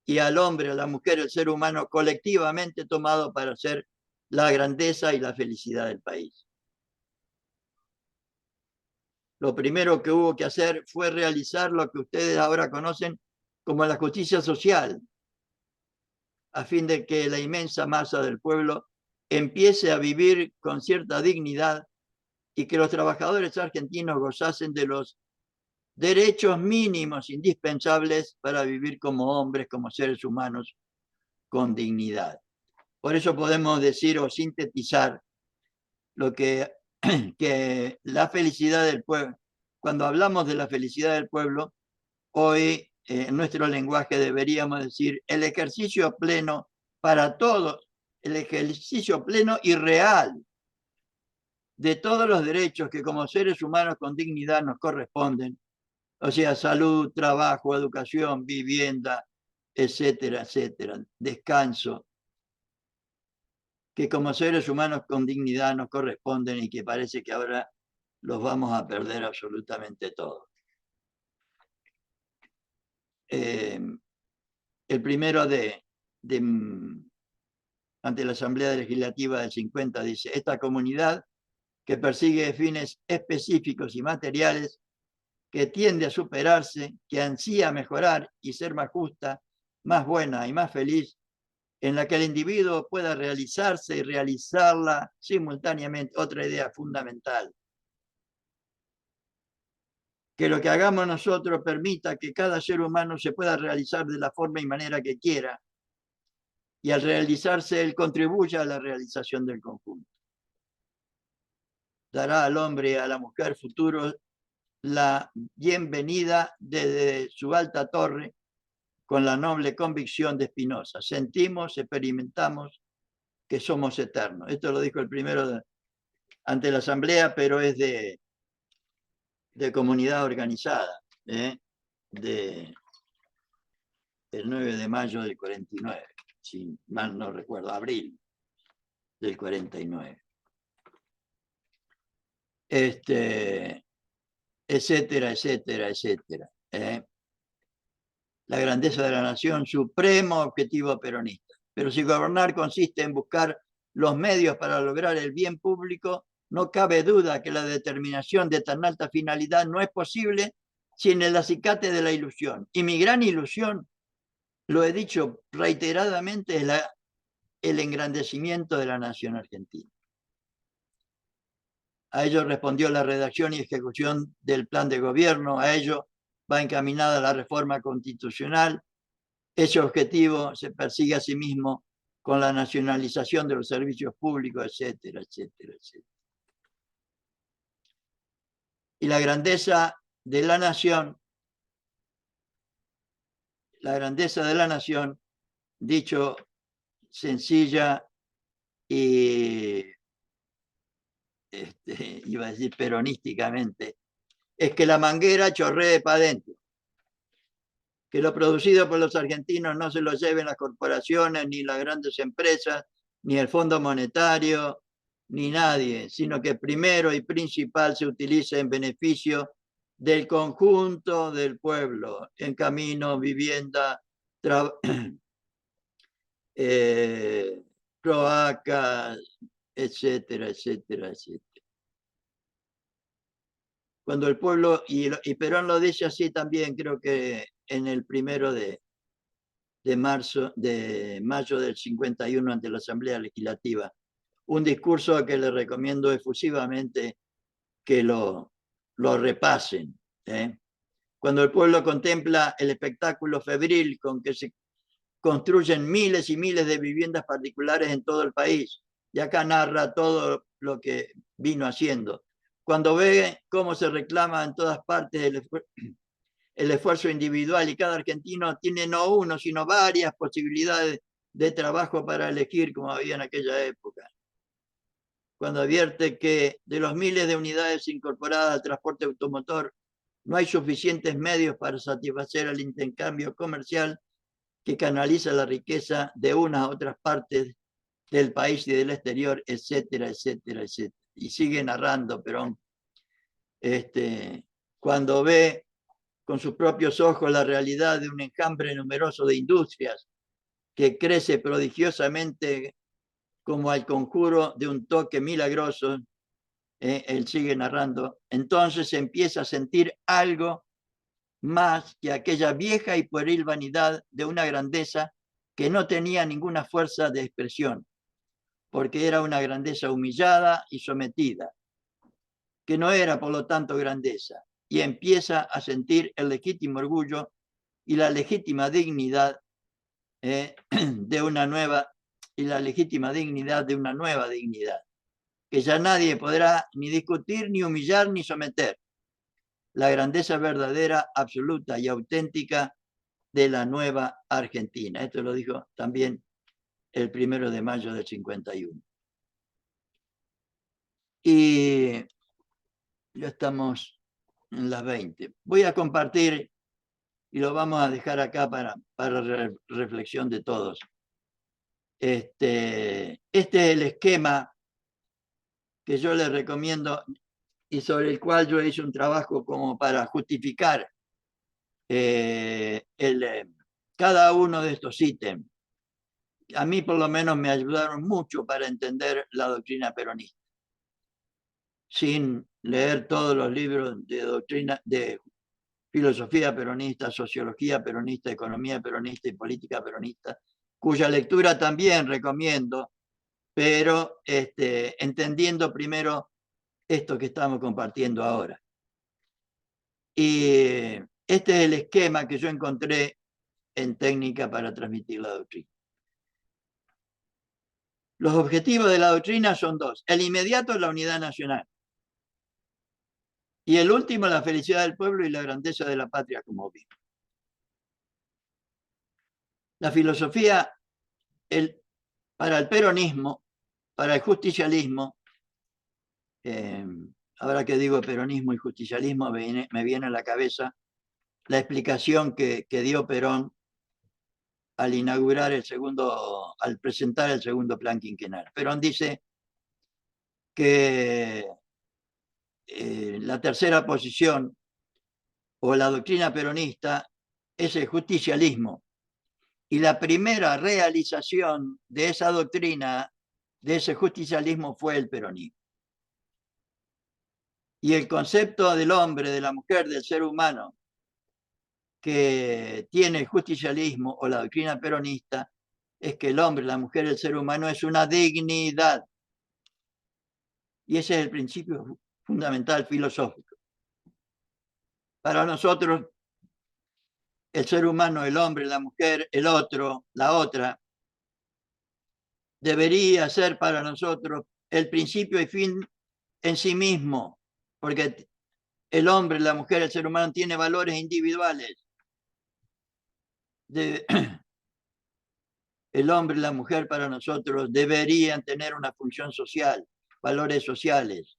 [SPEAKER 1] y al hombre, a la mujer, al ser humano colectivamente tomado para hacer la grandeza y la felicidad del país. Lo primero que hubo que hacer fue realizar lo que ustedes ahora conocen como la justicia social, a fin de que la inmensa masa del pueblo empiece a vivir con cierta dignidad y que los trabajadores argentinos gozasen de los derechos mínimos indispensables para vivir como hombres, como seres humanos, con dignidad. Por eso podemos decir o sintetizar lo que la felicidad del pueblo, cuando hablamos de la felicidad del pueblo, hoy en nuestro lenguaje deberíamos decir el ejercicio pleno para todos, el ejercicio pleno y real de todos los derechos que como seres humanos con dignidad nos corresponden, o sea, salud, trabajo, educación, vivienda, etcétera, etcétera, descanso, que como seres humanos con dignidad nos corresponden y que parece que ahora los vamos a perder absolutamente todos. El primero ante la Asamblea Legislativa del 50 dice: esta comunidad que persigue fines específicos y materiales, que tiende a superarse, que ansía mejorar y ser más justa, más buena y más feliz, en la que el individuo pueda realizarse y realizarla simultáneamente. Otra idea fundamental. Que lo que hagamos nosotros permita que cada ser humano se pueda realizar de la forma y manera que quiera, y al realizarse él contribuya a la realización del conjunto. Dará al hombre y a la mujer futuro la bienvenida desde su alta torre, con la noble convicción de Spinoza: sentimos, experimentamos que somos eternos. Esto lo dijo el primero ante la Asamblea, pero es de comunidad organizada, del 9 de mayo del 49, si mal no recuerdo, abril del 49. Etcétera, etcétera, etcétera. La grandeza de la nación, supremo objetivo peronista. Pero si gobernar consiste en buscar los medios para lograr el bien público, No cabe duda que la determinación de tan alta finalidad no es posible sin el acicate de la ilusión. Y mi gran ilusión, lo he dicho reiteradamente, es el engrandecimiento de la nación argentina. A ello respondió la redacción y ejecución del plan de gobierno, a ello va encaminada la reforma constitucional. Ese objetivo se persigue a sí mismo con la nacionalización de los servicios públicos, etcétera, etcétera, etcétera. Y la grandeza de la nación, dicho sencilla y iba a decir peronísticamente, es que la manguera chorree para adentro, que lo producido por los argentinos no se lo lleven las corporaciones, ni las grandes empresas, ni el Fondo Monetario, ni nadie, sino que primero y principal se utilice en beneficio del conjunto del pueblo, en camino, vivienda, cloacas, etcétera, etcétera, etcétera. Cuando el pueblo, y Perón lo dice así también, creo que en el 1 de mayo del 51 ante la Asamblea Legislativa, un discurso que le recomiendo efusivamente que lo repasen. Cuando el pueblo contempla el espectáculo febril con que se construyen miles y miles de viviendas particulares en todo el país, y acá narra todo lo que vino haciendo. Cuando ve cómo se reclama en todas partes el esfuerzo individual y cada argentino tiene no uno, sino varias posibilidades de trabajo para elegir, como había en aquella época. Cuando advierte que de los miles de unidades incorporadas al transporte automotor, no hay suficientes medios para satisfacer el intercambio comercial que canaliza la riqueza de unas a otras partes del país y del exterior, etcétera, etcétera, etcétera. Y sigue narrando Perón, cuando ve con sus propios ojos la realidad de un enjambre numeroso de industrias que crece prodigiosamente como al conjuro de un toque milagroso, él sigue narrando, entonces se empieza a sentir algo más que aquella vieja y pueril vanidad de una grandeza que no tenía ninguna fuerza de expresión, porque era una grandeza humillada y sometida, que no era por lo tanto grandeza, y empieza a sentir el legítimo orgullo y la legítima dignidad de una nueva dignidad, que ya nadie podrá ni discutir, ni humillar, ni someter. La grandeza verdadera, absoluta y auténtica de la nueva Argentina. Esto lo dijo también el 1 de mayo del 51. Y ya estamos en las 20. Voy a compartir y lo vamos a dejar acá para reflexión de todos. Este es el esquema que yo les recomiendo y sobre el cual yo hice un trabajo como para justificar cada uno de estos ítems. A mí por lo menos me ayudaron mucho para entender la doctrina peronista. Sin leer todos los libros de doctrina, de filosofía peronista, sociología peronista, economía peronista y política peronista, cuya lectura también recomiendo, pero entendiendo primero esto que estamos compartiendo ahora. Y este es el esquema que yo encontré en técnica para transmitir la doctrina. Los objetivos de la doctrina son dos. El inmediato es la unidad nacional. Y el último, la felicidad del pueblo y la grandeza de la patria como bien. La filosofía para el peronismo, para el justicialismo, ahora que digo peronismo y justicialismo, me viene a la cabeza la explicación que dio Perón al presentar el segundo plan quinquenal. Perón dice que la tercera posición o la doctrina peronista es el justicialismo. Y la primera realización de esa doctrina, de ese justicialismo, fue el peronismo. Y el concepto del hombre, de la mujer, del ser humano, que tiene el justicialismo o la doctrina peronista, es que el hombre, la mujer, el ser humano es una dignidad. Y ese es el principio fundamental filosófico. Para nosotros, el ser humano, el hombre, la mujer, el otro, la otra, debería ser para nosotros el principio y fin en sí mismo, porque el hombre, la mujer, el ser humano tiene valores individuales. El hombre y la mujer para nosotros deberían tener una función social, valores sociales.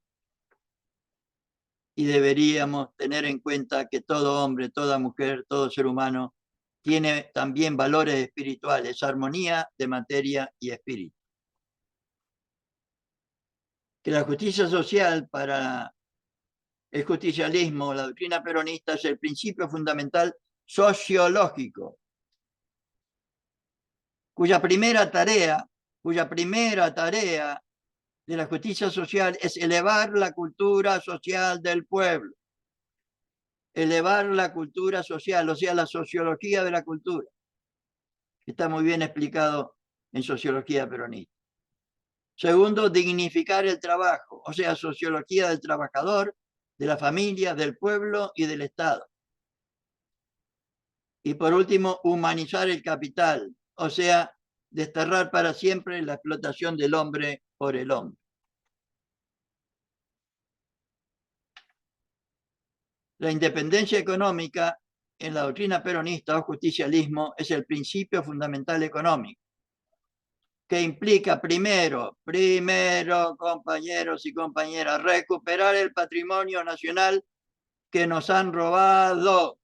[SPEAKER 1] Y deberíamos tener en cuenta que todo hombre, toda mujer, todo ser humano tiene también valores espirituales, armonía de materia y espíritu. Que la justicia social para el justicialismo, la doctrina peronista, es el principio fundamental sociológico, cuya primera tarea de la justicia social es elevar la cultura social del pueblo. Elevar la cultura social, o sea, la sociología de la cultura. Está muy bien explicado en sociología peronista. Segundo, dignificar el trabajo, o sea, sociología del trabajador, de la familia, del pueblo y del Estado. Y por último, humanizar el capital, o sea, desterrar para siempre la explotación del hombre por el hombre. La independencia económica en la doctrina peronista o justicialismo es el principio fundamental económico, que implica primero, compañeros y compañeras, recuperar el patrimonio nacional que nos han robado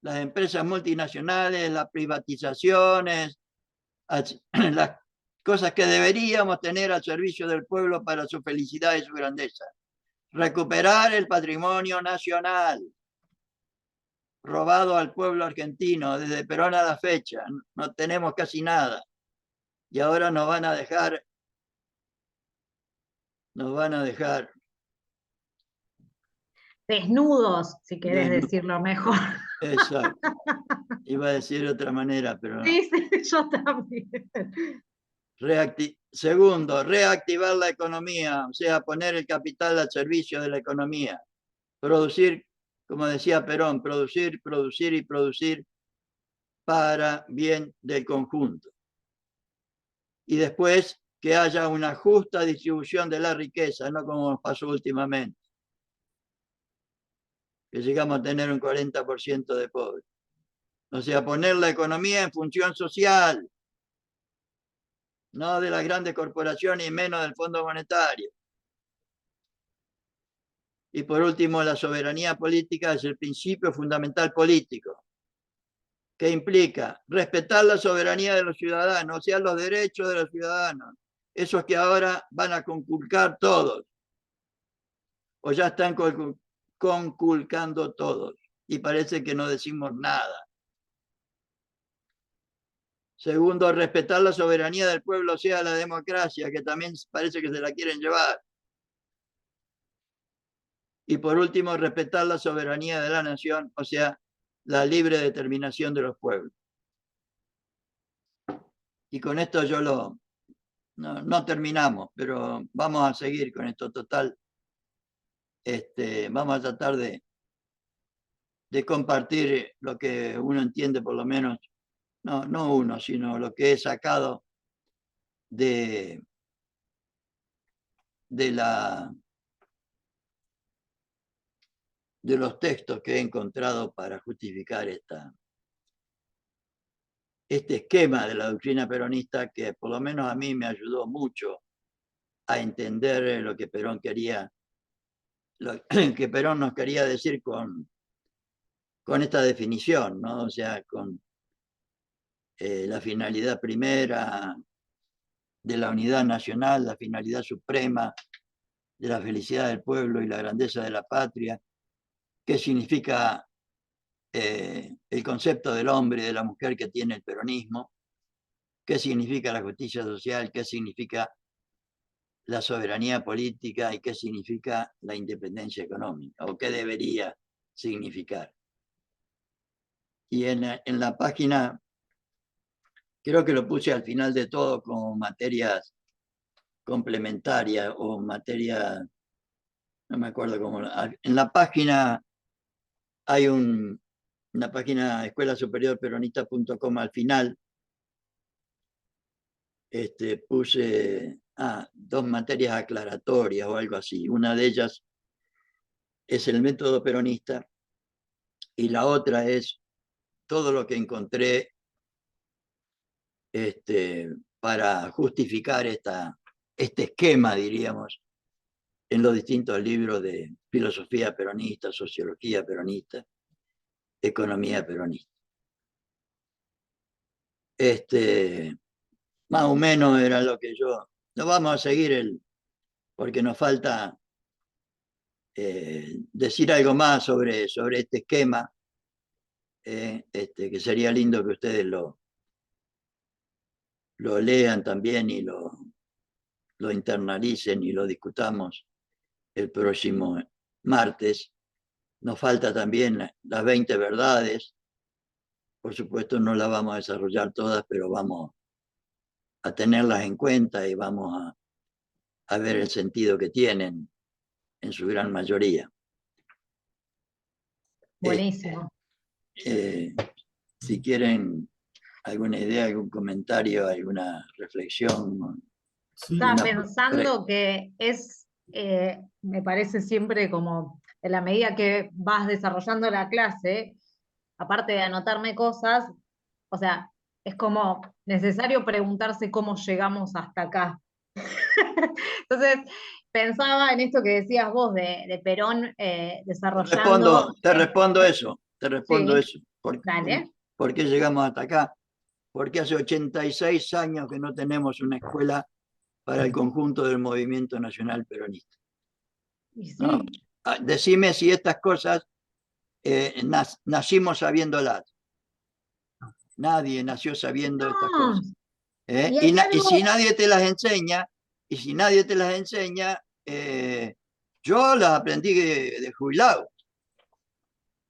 [SPEAKER 1] las empresas multinacionales, las privatizaciones, las cosas que deberíamos tener al servicio del pueblo para su felicidad y su grandeza. Recuperar el patrimonio nacional robado al pueblo argentino desde Perón a la fecha. No tenemos casi nada. Y ahora nos van a dejar
[SPEAKER 2] Desnudos, si querés decirlo mejor.
[SPEAKER 1] Exacto. Iba a decir de otra manera, pero no.
[SPEAKER 2] Sí, yo también.
[SPEAKER 1] Segundo, reactivar la economía, o sea, poner el capital al servicio de la economía. Producir, como decía Perón, producir y producir para bien del conjunto. Y después que haya una justa distribución de la riqueza, no como nos pasó últimamente, que llegamos a tener un 40% de pobres. O sea, poner la economía en función social, no de las grandes corporaciones y menos del Fondo Monetario. Y por último, la soberanía política es el principio fundamental político, que implica respetar la soberanía de los ciudadanos, o sea, los derechos de los ciudadanos, esos que ahora van a conculcar todos, o ya están conculcando todos, y parece que no decimos nada. Segundo, respetar la soberanía del pueblo, o sea, la democracia, que también parece que se la quieren llevar. Y por último, respetar la soberanía de la nación, o sea, la libre determinación de los pueblos. Y con esto no terminamos, pero vamos a seguir con esto. Total, vamos a tratar de compartir lo que uno entiende, por lo menos, no uno, sino lo que he sacado de los textos que he encontrado para justificar este esquema de la doctrina peronista, que por lo menos a mí me ayudó mucho a entender lo que Perón quería, lo que Perón nos quería decir con esta definición, ¿no? O sea, con la finalidad primera de la unidad nacional, la finalidad suprema de la felicidad del pueblo y la grandeza de la patria, qué significa el concepto del hombre y de la mujer que tiene el peronismo, qué significa la justicia social, qué significa la soberanía política y qué significa la independencia económica, o qué debería significar. Y en la página, creo que lo puse al final de todo como materias complementarias o materias, no me acuerdo cómo. En la página hay una página escuelasuperiorperonista.com al final. Puse dos materias aclaratorias o algo así. Una de ellas es el método peronista y la otra es todo lo que encontré para justificar este esquema, diríamos, en los distintos libros de filosofía peronista, sociología peronista, economía peronista. Más o menos era lo que yo... No vamos a seguir porque nos falta decir algo más sobre este esquema, que sería lindo que ustedes lo lean también y lo internalicen y lo discutamos el próximo martes. Nos falta también las 20 verdades. Por supuesto no las vamos a desarrollar todas, pero vamos a tenerlas en cuenta y vamos a ver el sentido que tienen en su gran mayoría.
[SPEAKER 2] Buenísimo.
[SPEAKER 1] Si quieren alguna idea, algún comentario, alguna reflexión.
[SPEAKER 3] Sí,
[SPEAKER 2] Estaba pensando que me parece siempre como, en la medida que vas desarrollando la clase, aparte de anotarme cosas, o sea, es como necesario preguntarse cómo llegamos hasta acá. Entonces, pensaba en esto que decías vos de Perón desarrollando...
[SPEAKER 1] Te respondo eso.
[SPEAKER 2] Sí, dale.
[SPEAKER 1] ¿Por qué llegamos hasta acá? Porque hace 86 años que no tenemos una escuela para el conjunto del movimiento nacional peronista.
[SPEAKER 2] Y sí.
[SPEAKER 1] ¿No? Decime si estas cosas nacimos sabiéndolas. Nadie nació sabiendo estas cosas. Y si nadie te las enseña, yo las aprendí de jubilado,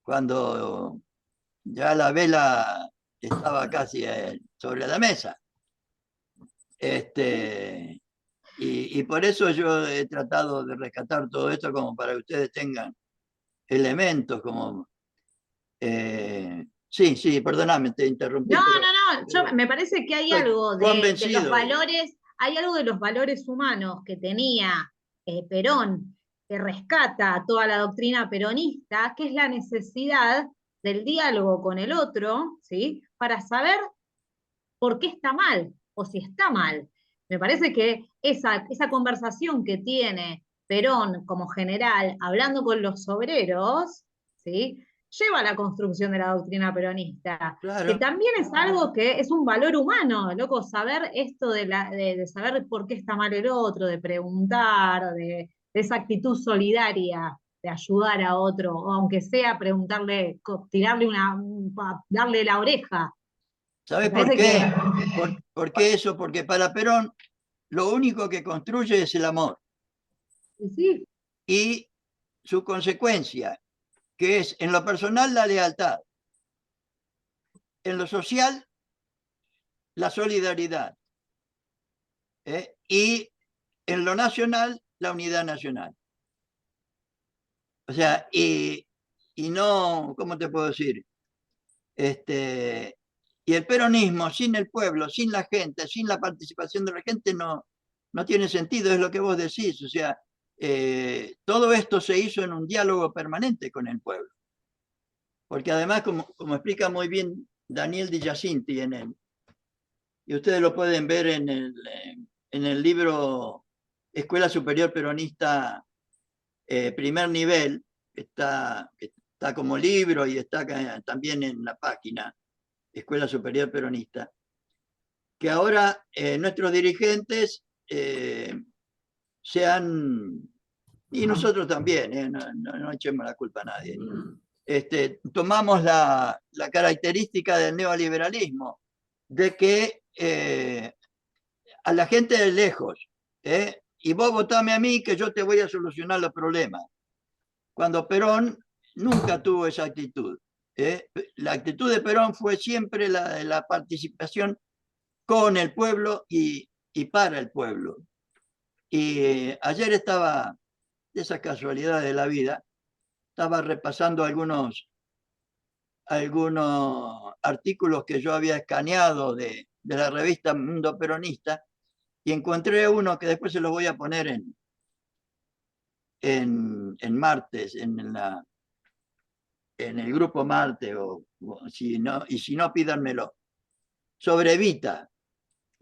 [SPEAKER 1] cuando ya la vela estaba casi sobre la mesa. Y por eso yo he tratado de rescatar todo esto como para que ustedes tengan elementos como... sí, perdóname, te interrumpí.
[SPEAKER 2] No, me parece que hay algo de los valores, hay algo de los valores humanos que tenía Perón, que rescata toda la doctrina peronista, que es la necesidad del diálogo con el otro, ¿sí? Para saber por qué está mal o si está mal. Me parece que esa conversación que tiene Perón como general hablando con los obreros, ¿sí? Lleva a la construcción de la doctrina peronista,
[SPEAKER 1] claro,
[SPEAKER 2] que también es algo que es un valor humano, loco, saber esto de saber por qué está mal el otro, de preguntar, de esa actitud solidaria de ayudar a otro, o aunque sea preguntarle, darle la oreja.
[SPEAKER 1] ¿Sabes por qué? ¿Por qué eso? Porque para Perón lo único que construye es el amor.
[SPEAKER 2] Sí.
[SPEAKER 1] Y su consecuencia, que es en lo personal la lealtad, en lo social la solidaridad, y en lo nacional la unidad nacional. O sea, y no, ¿cómo te puedo decir? Y el peronismo sin el pueblo, sin la gente, sin la participación de la gente no tiene sentido, es lo que vos decís. O sea, todo esto se hizo en un diálogo permanente con el pueblo. Porque además, como explica muy bien Daniel Di Giacinti y ustedes lo pueden ver en el libro Escuela Superior Peronista primer nivel, está como libro y está también en la página Escuela Superior Peronista, que ahora nuestros dirigentes y nosotros también, no echemos la culpa a nadie, tomamos la característica del neoliberalismo, de que a la gente de lejos, y vos votame a mí que yo te voy a solucionar los problemas. Cuando Perón nunca tuvo esa actitud. La actitud de Perón fue siempre la de la participación con el pueblo y para el pueblo. Y ayer estaba, de esas casualidades de la vida, estaba repasando algunos artículos que yo había escaneado de la revista Mundo Peronista y encontré uno que después se lo voy a poner en martes, en el grupo Marte, si no, pídanmelo, sobre Evita,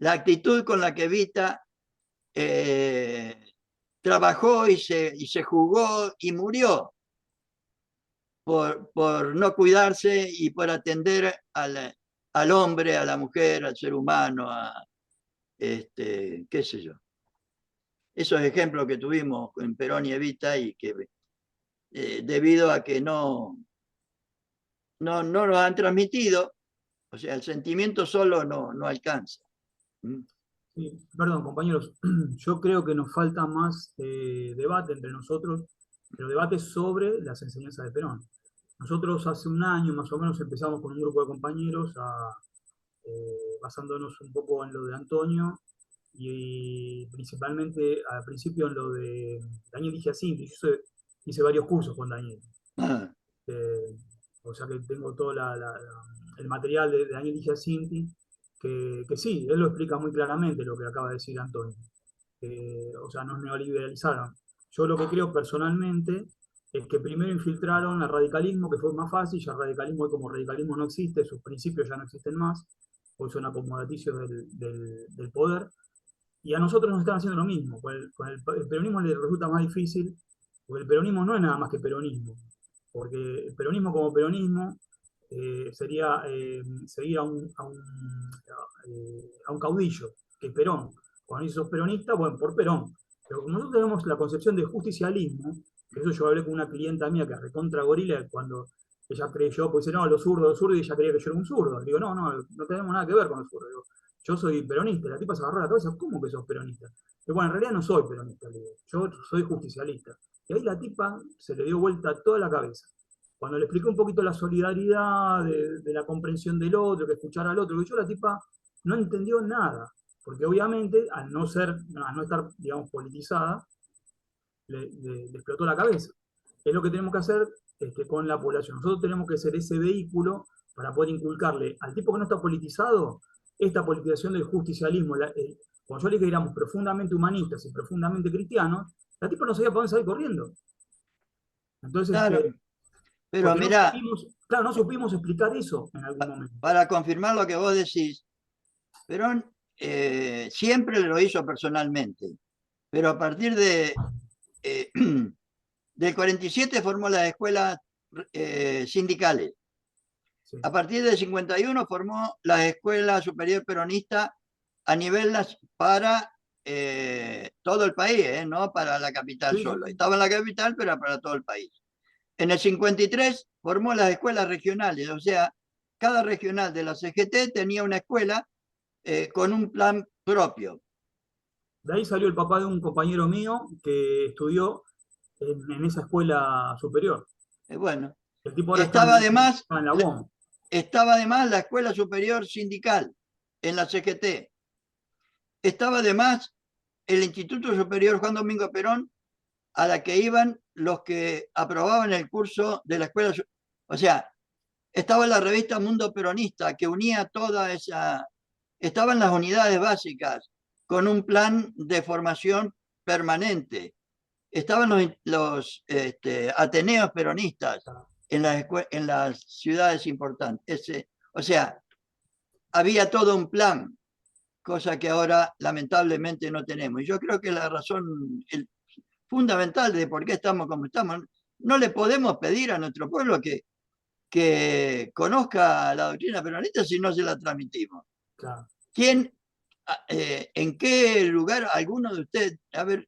[SPEAKER 1] la actitud con la que Evita trabajó y se jugó y murió por no cuidarse y por atender al hombre, a la mujer, al ser humano, qué sé yo. Esos ejemplos que tuvimos en Perón y Evita y que debido a que no lo han transmitido, o sea, el sentimiento solo no alcanza.
[SPEAKER 3] Sí, perdón, compañeros, yo creo que nos falta más debate entre nosotros, pero debate sobre las enseñanzas de Perón. Nosotros hace un año más o menos empezamos con un grupo de compañeros basándonos un poco en lo de Antonio y principalmente al principio en lo de Daniel Giacinti. Yo hice varios cursos con Daniel. O sea que tengo todo el material de Daniel Giacinti, que sí, él lo explica muy claramente lo que acaba de decir Antonio. O sea, nos neoliberalizaron. Yo lo que creo personalmente es que primero infiltraron al radicalismo, que fue más fácil, ya el radicalismo, como radicalismo no existe, sus principios ya no existen más, porque son acomodaticios del poder, y a nosotros nos están haciendo lo mismo. Con el peronismo le resulta más difícil, porque el peronismo no es nada más que peronismo, porque el peronismo como peronismo sería seguir a un caudillo, que es Perón. Cuando dice sos peronista, bueno, por Perón. Pero como nosotros tenemos la concepción de justicialismo, que eso yo hablé con una clienta mía que es recontra gorila, cuando ella creyó, pues dice, no, los zurdos, y ella creía que yo era un zurdo. Digo, no tenemos nada que ver con los zurdos. Digo, yo soy peronista. La tipa se agarró la cabeza, ¿cómo que sos peronista? Digo, bueno, en realidad no soy peronista, digo, yo soy justicialista. Y ahí la tipa se le dio vuelta toda la cabeza. Cuando le expliqué un poquito la solidaridad, de la comprensión del otro, que escuchar al otro, que yo la tipa no entendió nada, porque obviamente al no estar, digamos, politizada, le explotó la cabeza. Es lo que tenemos que hacer con la población. Nosotros tenemos que ser ese vehículo para poder inculcarle al tipo que no está politizado esta politización del justicialismo. Cuando yo le dije que éramos profundamente humanistas y profundamente cristianos, la tipa no sabía para dónde salir corriendo. Entonces,
[SPEAKER 1] claro, pero mira,
[SPEAKER 3] no supimos explicar eso en algún momento.
[SPEAKER 1] Para confirmar lo que vos decís, Perón siempre lo hizo personalmente, pero a partir del 47 formó las escuelas sindicales. Sí. A partir del 51 formó la Escuela Superior Peronista a nivel para todo el país, no para la capital solo. Estaba en la capital, pero para todo el país. En el 53 formó las escuelas regionales, o sea, cada regional de la CGT tenía una escuela con un plan propio.
[SPEAKER 3] De ahí salió el papá de un compañero mío que estudió en esa escuela superior.
[SPEAKER 1] Bueno,
[SPEAKER 3] el tipo ahora
[SPEAKER 1] estaba además la Escuela Superior Sindical en la CGT. Estaba además el Instituto Superior Juan Domingo Perón, a la que iban los que aprobaban el curso de la escuela. O sea, estaba la revista Mundo Peronista, que unía toda esa... Estaban las unidades básicas, con un plan de formación permanente. Estaban los ateneos peronistas en las ciudades importantes. O sea, había todo un plan, cosa que ahora lamentablemente no tenemos. Y yo creo que la razón fundamental de por qué estamos como estamos, no le podemos pedir a nuestro pueblo que conozca la doctrina peronista si no se la transmitimos.
[SPEAKER 3] Claro.
[SPEAKER 1] ¿En qué lugar alguno de ustedes, a ver,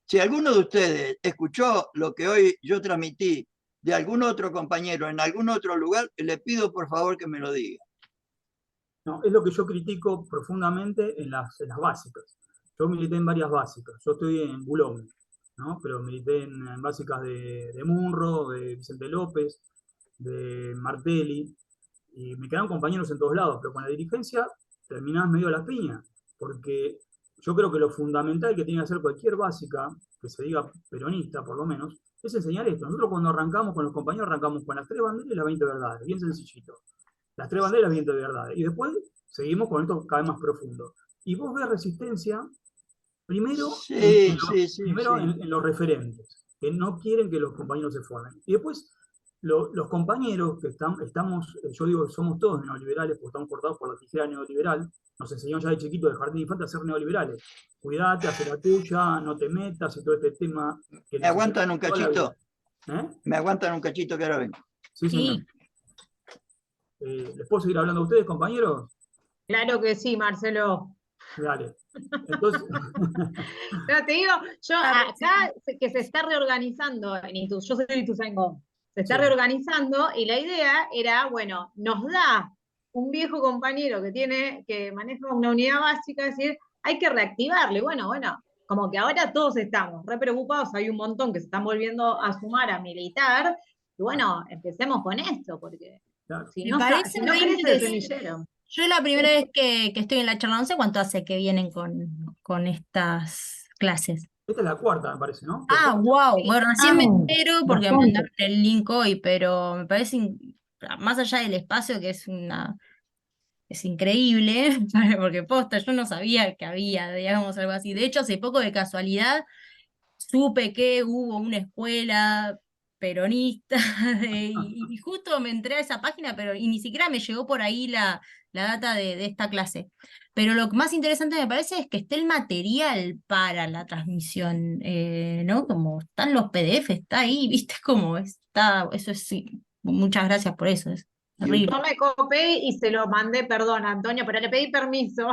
[SPEAKER 1] si alguno de ustedes escuchó lo que hoy yo transmití de algún otro compañero en algún otro lugar, le pido por favor que me lo diga.
[SPEAKER 3] No, es lo que yo critico profundamente en las básicas. Yo milité en varias básicas. Yo estoy en Boulogne, ¿no? Pero milité en básicas de Munro, de Vicente López, de Martelli, y me quedaron compañeros en todos lados, pero con la dirigencia terminás medio a la piña, porque yo creo que lo fundamental que tiene que hacer cualquier básica, que se diga peronista por lo menos, es enseñar esto. Nosotros cuando arrancamos con los compañeros arrancamos con las 3 banderas y las 20 verdades, bien sencillito. Las 3 banderas y las 20 verdades. Y después seguimos con esto cada vez más profundo. Y vos ves resistencia primero, en los referentes, que no quieren que los compañeros se formen. Y después, los compañeros que estamos, yo digo, somos todos neoliberales, porque estamos cortados por la tijera neoliberal, nos enseñaron ya de chiquito de jardín de infantes a ser neoliberales. Cuidate, haz la tuya, no te metas, y todo este tema. Que
[SPEAKER 1] ¿Me aguantan un cachito?
[SPEAKER 3] ¿Me
[SPEAKER 1] aguantan un cachito que ahora vengo?
[SPEAKER 3] Sí, señor. ¿Les puedo seguir hablando a ustedes, compañeros?
[SPEAKER 2] Claro que sí, Marcelo.
[SPEAKER 3] Dale. Entonces...
[SPEAKER 2] Pero te digo, yo acá que se está reorganizando en Itus, yo soy de Ituzaingó, se está reorganizando y la idea era, bueno, nos da un viejo compañero que maneja una unidad básica, es decir, hay que reactivarle. Bueno, como que ahora todos estamos re preocupados, hay un montón que se están volviendo a sumar a militar, y bueno, empecemos con esto, porque si no crece el semillero.
[SPEAKER 4] Yo la primera vez que estoy en la charla, no sé cuánto hace que vienen con estas clases.
[SPEAKER 3] Esta es la cuarta, me parece, ¿no?
[SPEAKER 4] Ah, wow. Bueno, recién me entero porque me mandaron el link hoy, pero me parece, más allá del espacio, que es increíble, porque posta, yo no sabía que había, digamos, algo así. De hecho, hace poco de casualidad supe que hubo una escuela peronista y justo me entré a esa página, pero y ni siquiera me llegó por ahí la data de esta clase. Pero lo más interesante me parece es que esté el material para la transmisión, ¿no? Como están los PDF, está ahí, ¿viste? Como está, eso es, sí, muchas gracias por eso, es terrible.
[SPEAKER 2] Yo me copé y se lo mandé, perdón, Antonio, pero le pedí permiso.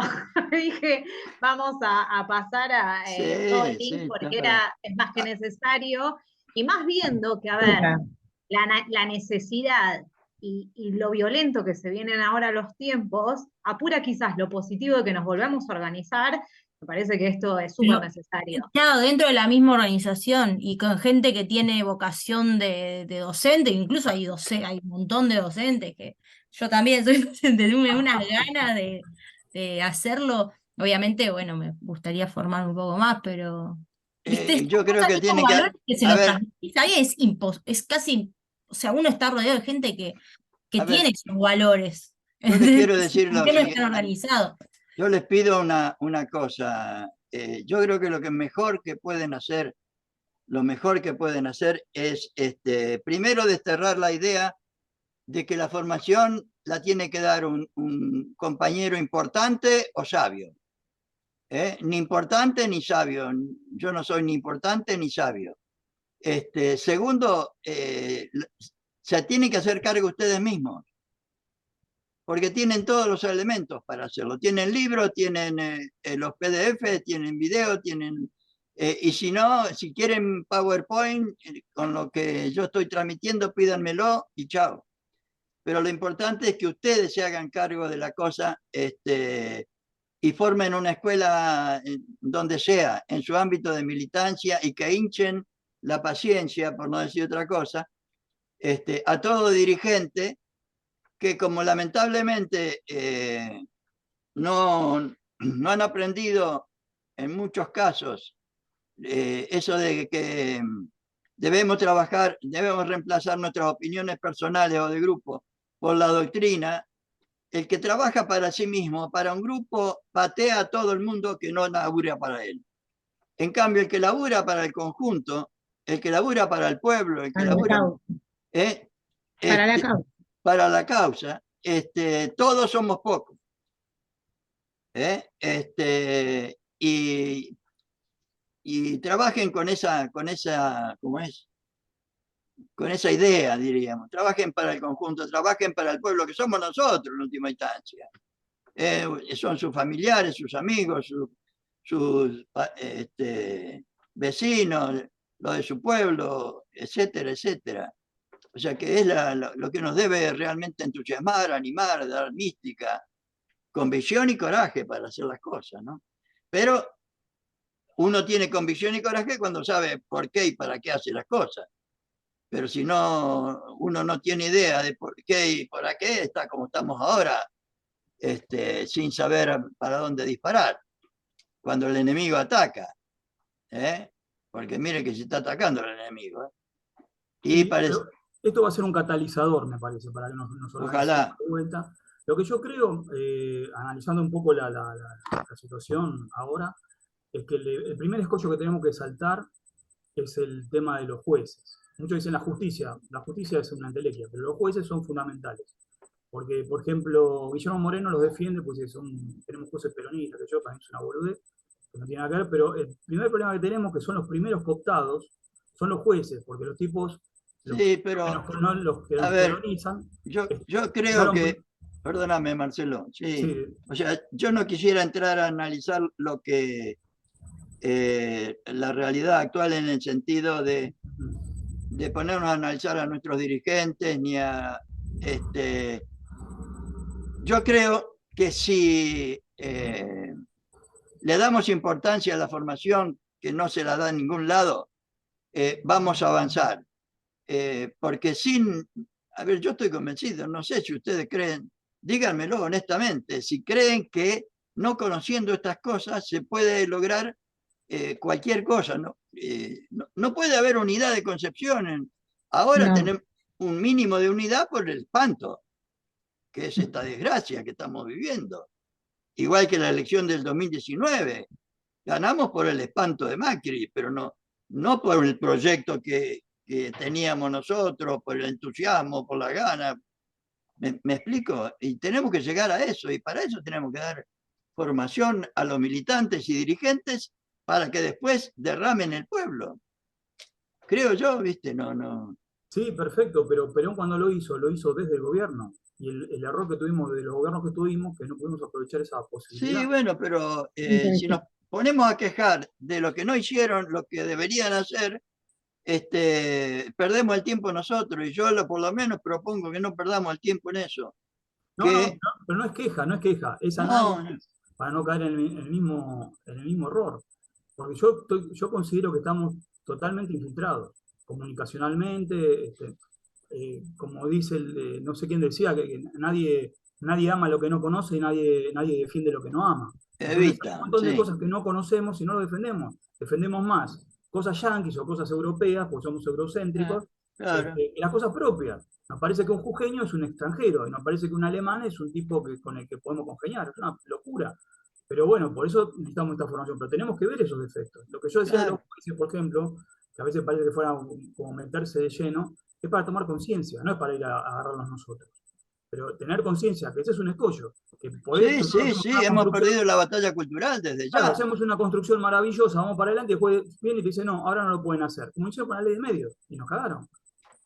[SPEAKER 2] Dije, vamos a pasar a todo el link porque es más que necesario. Y más viendo que, a ver, la necesidad y lo violento que se vienen ahora los tiempos, apura quizás lo positivo de que nos volvamos a organizar. Me parece que esto es súper necesario.
[SPEAKER 4] Claro, dentro de la misma organización y con gente que tiene vocación de docente, incluso hay un montón de docentes, que yo también soy docente, tengo unas ganas de hacerlo. Obviamente, bueno, me gustaría formarme un poco más, pero
[SPEAKER 1] yo creo que tiene
[SPEAKER 4] que se lo transmitís ahí es casi, o sea, uno está rodeado de gente que tiene sus valores.
[SPEAKER 1] Yo les quiero decir lo
[SPEAKER 4] que no están organizados.
[SPEAKER 1] Yo les pido una cosa. Yo creo que lo mejor que pueden hacer es, primero, desterrar la idea de que la formación la tiene que dar un compañero importante o sabio. Ni importante ni sabio. Yo no soy ni importante ni sabio. Segundo, se tienen que hacer cargo ustedes mismos, porque tienen todos los elementos para hacerlo. Tienen libros, tienen los PDF, tienen video, y si no, si quieren PowerPoint, con lo que yo estoy transmitiendo, pídanmelo y chao. Pero lo importante es que ustedes se hagan cargo de la cosa y formen una escuela donde sea, en su ámbito de militancia, y que hinchen la paciencia, por no decir otra cosa, a todo dirigente que, como lamentablemente no han aprendido en muchos casos eso de que debemos reemplazar nuestras opiniones personales o de grupo por la doctrina. El que trabaja para sí mismo, para un grupo, patea a todo el mundo que no labura para él. En cambio, el que labura para el conjunto, el que labura para el pueblo, el que labura para la causa, todos somos pocos. Y trabajen con esa, ¿cómo es? Con esa idea, diríamos. Trabajen para el conjunto, trabajen para el pueblo, que somos nosotros en última instancia. Son sus familiares, sus amigos, sus vecinos, lo de su pueblo, etcétera, etcétera. O sea que es lo que nos debe realmente entusiasmar, animar, dar mística, convicción y coraje para hacer las cosas, ¿no? Pero uno tiene convicción y coraje cuando sabe por qué y para qué hace las cosas. Pero si no, uno no tiene idea de por qué y para qué, está como estamos ahora, sin saber para dónde disparar, cuando el enemigo ataca. Porque mire que se está atacando el enemigo. Y
[SPEAKER 3] Sí,
[SPEAKER 1] parece...
[SPEAKER 3] esto va a ser un catalizador, me parece, para que nos
[SPEAKER 1] Ojalá.
[SPEAKER 3] de vuelta. Lo que yo creo, analizando un poco la situación ahora, es que el primer escollo que tenemos que saltar es el tema de los jueces. Muchos dicen la justicia es una entelequia, pero los jueces son fundamentales. Porque, por ejemplo, Guillermo Moreno los defiende, pues tenemos jueces peronistas, que yo, para mí es una boludez, que no tiene nada que ver, pero el primer problema que tenemos, que son los primeros cooptados, son los jueces, porque los tipos,
[SPEAKER 1] sí, pero,
[SPEAKER 3] los que
[SPEAKER 1] a
[SPEAKER 3] nos
[SPEAKER 1] ver,
[SPEAKER 3] peronizan,
[SPEAKER 1] yo creo que, perdóname Marcelo, sí, o sea, yo no quisiera entrar a analizar lo que la realidad actual en el sentido de ponernos a analizar a nuestros dirigentes, ni a, yo creo que si le damos importancia a la formación, que no se la da en ningún lado, vamos a avanzar. Porque a ver, yo estoy convencido, no sé si ustedes creen, díganmelo honestamente, si creen que no conociendo estas cosas se puede lograr cualquier cosa, ¿no? No puede haber unidad de concepción. Ahora
[SPEAKER 2] No.
[SPEAKER 1] tenemos un mínimo de unidad por el espanto, que es esta desgracia que estamos viviendo. Igual que la elección del 2019. Ganamos por el espanto de Macri, pero no por el proyecto que teníamos nosotros, por el entusiasmo, por la gana. ¿Me explico? Y tenemos que llegar a eso, y para eso tenemos que dar formación a los militantes y dirigentes para que después derramen el pueblo. Creo yo, ¿viste? No.
[SPEAKER 3] Sí, perfecto, pero Perón cuando lo hizo desde el gobierno. Y el error que tuvimos de los gobiernos que tuvimos, que no pudimos aprovechar esa posibilidad.
[SPEAKER 1] Sí, bueno, pero si nos ponemos a quejar de lo que no hicieron, lo que deberían hacer, perdemos el tiempo nosotros, y yo por lo menos propongo que no perdamos el tiempo en eso.
[SPEAKER 3] No, pero no es queja, es análisis para no caer en el mismo error. Porque yo considero que estamos totalmente infiltrados, comunicacionalmente, como dice no sé quién decía, que nadie ama lo que no conoce y nadie defiende lo que no ama. Entonces hay un montón de cosas que no conocemos y no lo defendemos. Defendemos más cosas yanquis o cosas europeas, porque somos eurocéntricos,
[SPEAKER 1] claro.
[SPEAKER 3] y las cosas propias. Nos parece que un jujeño es un extranjero, y nos parece que un alemán es un tipo con el que podemos congeniar. Es una locura. Pero bueno, por eso necesitamos esta formación. Pero tenemos que ver esos defectos. Lo que yo decía de los jueces, por ejemplo, que a veces parece que fuera como meterse de lleno, es para tomar conciencia, no es para ir a agarrarnos nosotros. Pero tener conciencia que ese es un escollo. Que
[SPEAKER 1] Sí, hemos perdido la batalla cultural desde ya.
[SPEAKER 3] Claro, hacemos una construcción maravillosa, vamos para adelante, y después viene y te dice, no, ahora no lo pueden hacer. Como hicieron con la ley de medios, y nos cagaron.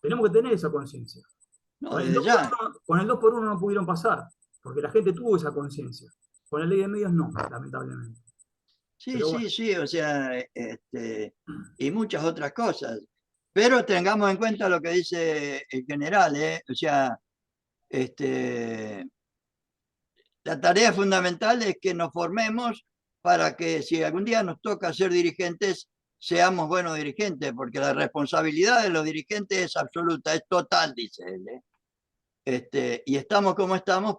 [SPEAKER 3] Tenemos que tener esa conciencia.
[SPEAKER 1] No, desde ya.
[SPEAKER 3] Con el 2x1 no pudieron pasar, porque la gente tuvo esa conciencia. Con la ley de medios no, lamentablemente.
[SPEAKER 1] Sí, o sea, y muchas otras cosas. Pero tengamos en cuenta lo que dice el general, o sea, la tarea fundamental es que nos formemos para que si algún día nos toca ser dirigentes, seamos buenos dirigentes, porque la responsabilidad de los dirigentes es absoluta, es total, dice él. Y estamos como estamos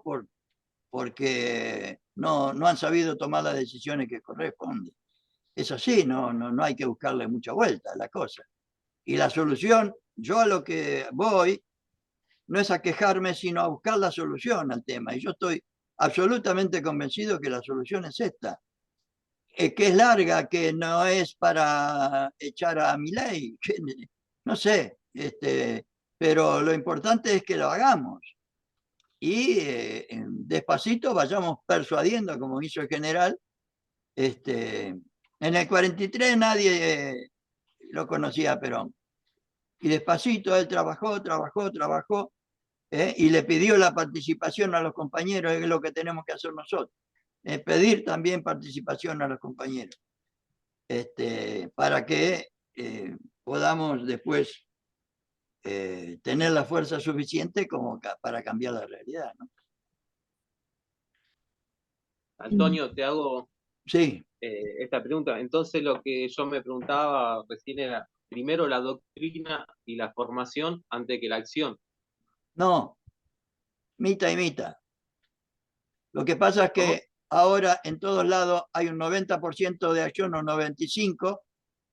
[SPEAKER 1] porque no han sabido tomar las decisiones que corresponden. Es así, no hay que buscarle mucha vuelta a la cosa. Y la solución, yo a lo que voy, no es a quejarme, sino a buscar la solución al tema. Y yo estoy absolutamente convencido que la solución es esta. Que es larga, que no es para echar a Milei, no sé, pero lo importante es que lo hagamos. Y despacito vayamos persuadiendo, como hizo el general. En el 43 nadie lo conocía a Perón. Y despacito él trabajó, y le pidió la participación a los compañeros, es lo que tenemos que hacer nosotros. Pedir también participación a los compañeros, para que podamos después tener la fuerza suficiente como para cambiar la realidad, ¿no?
[SPEAKER 5] Antonio, te hago
[SPEAKER 1] Sí.
[SPEAKER 5] esta pregunta. Entonces lo que yo me preguntaba recién era, primero la doctrina y la formación antes que la acción.
[SPEAKER 1] No, mitad y mitad. Lo que pasa es que ahora en todos lados hay un 90% de acción o 95%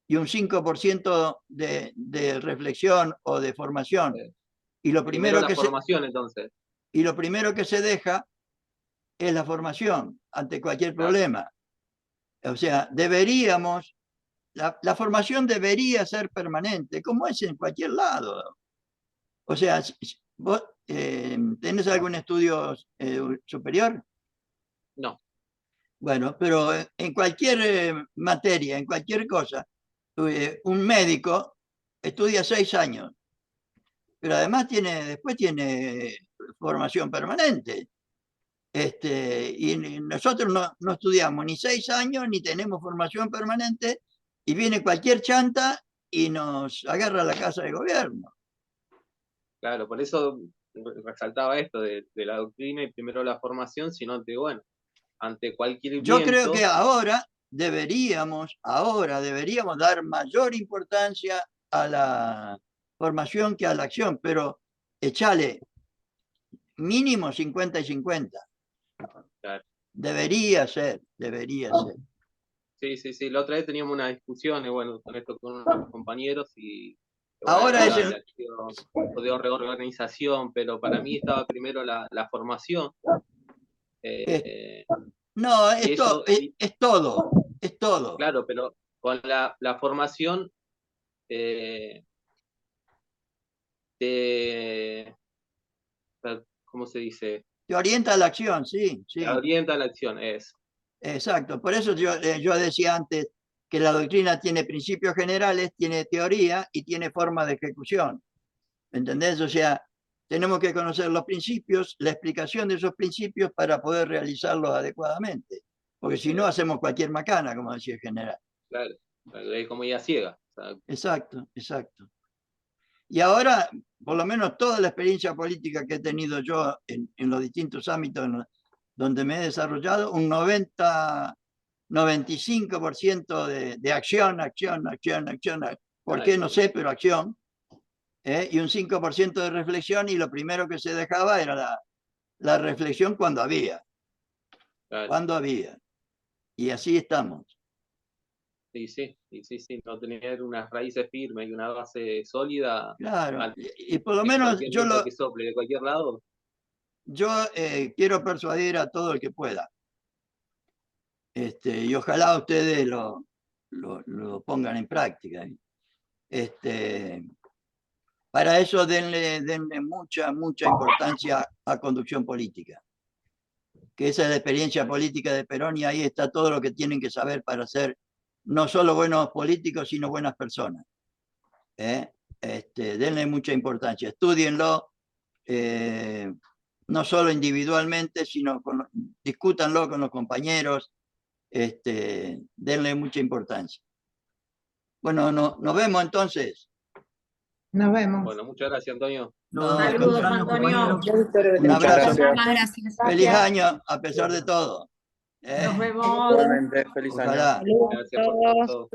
[SPEAKER 1] y un 5% de reflexión o de formación. Y lo primero
[SPEAKER 5] la formación, entonces.
[SPEAKER 1] Y lo primero que se deja es la formación ante cualquier problema. O sea, deberíamos, la formación debería ser permanente, como es en cualquier lado. O sea, ¿vos tenés algún estudio superior?
[SPEAKER 5] No.
[SPEAKER 1] Bueno, pero en cualquier materia, en cualquier cosa, un médico estudia 6 años, pero además después tiene formación permanente. Y nosotros no estudiamos ni 6 años, ni tenemos formación permanente, y viene cualquier chanta y nos agarra la casa de gobierno.
[SPEAKER 5] Claro, por eso resaltaba esto de la doctrina y primero la formación, sino que, bueno, ante cualquier viento...
[SPEAKER 1] Yo creo que ahora deberíamos dar mayor importancia a la formación que a la acción, pero échale mínimo 50 y 50.
[SPEAKER 5] Claro.
[SPEAKER 1] Debería ser.
[SPEAKER 5] Sí. La otra vez teníamos una discusión, bueno, con esto con unos compañeros y... Bueno,
[SPEAKER 1] ahora es
[SPEAKER 5] de reorganización, pero para mí estaba primero la formación.
[SPEAKER 1] No, es todo.
[SPEAKER 5] Claro, pero con la formación ¿cómo se dice?
[SPEAKER 1] Te orienta a la acción, sí.
[SPEAKER 5] Te orienta a la acción, es.
[SPEAKER 1] Exacto, por eso yo decía antes que la doctrina tiene principios generales, tiene teoría y tiene forma de ejecución. ¿Me entendés? O sea, tenemos que conocer los principios, la explicación de esos principios para poder realizarlos adecuadamente. Porque si no, hacemos cualquier macana, como decía el general.
[SPEAKER 5] Claro, es como idea ciega.
[SPEAKER 1] Exacto. Y ahora, por lo menos toda la experiencia política que he tenido yo en los distintos ámbitos donde me he desarrollado, un 95% de acción. ¿Por qué? No sé, pero acción. Y un 5% de reflexión, y lo primero que se dejaba era la reflexión cuando había.
[SPEAKER 5] Claro.
[SPEAKER 1] Cuando había. Y así estamos.
[SPEAKER 5] Sí, no tener unas raíces firmes y una base sólida.
[SPEAKER 1] Claro, y por lo menos
[SPEAKER 5] que sople de cualquier lado.
[SPEAKER 1] Yo quiero persuadir a todo el que pueda. Y ojalá ustedes lo pongan en práctica. Para eso denle mucha importancia a conducción política. Que esa es la experiencia política de Perón, y ahí está todo lo que tienen que saber para ser no solo buenos políticos, sino buenas personas. Denle mucha importancia, estúdienlo, no solo individualmente, sino discútanlo con los compañeros, denle mucha importancia. Bueno, nos vemos entonces.
[SPEAKER 2] Nos vemos.
[SPEAKER 5] Bueno, muchas gracias, Antonio.
[SPEAKER 2] Saludos, Antonio.
[SPEAKER 1] Un abrazo.
[SPEAKER 4] Gracias.
[SPEAKER 1] Feliz año, a pesar de todo.
[SPEAKER 2] Nos vemos.
[SPEAKER 6] Igualmente, feliz año.
[SPEAKER 1] Ojalá.
[SPEAKER 5] Gracias por todo.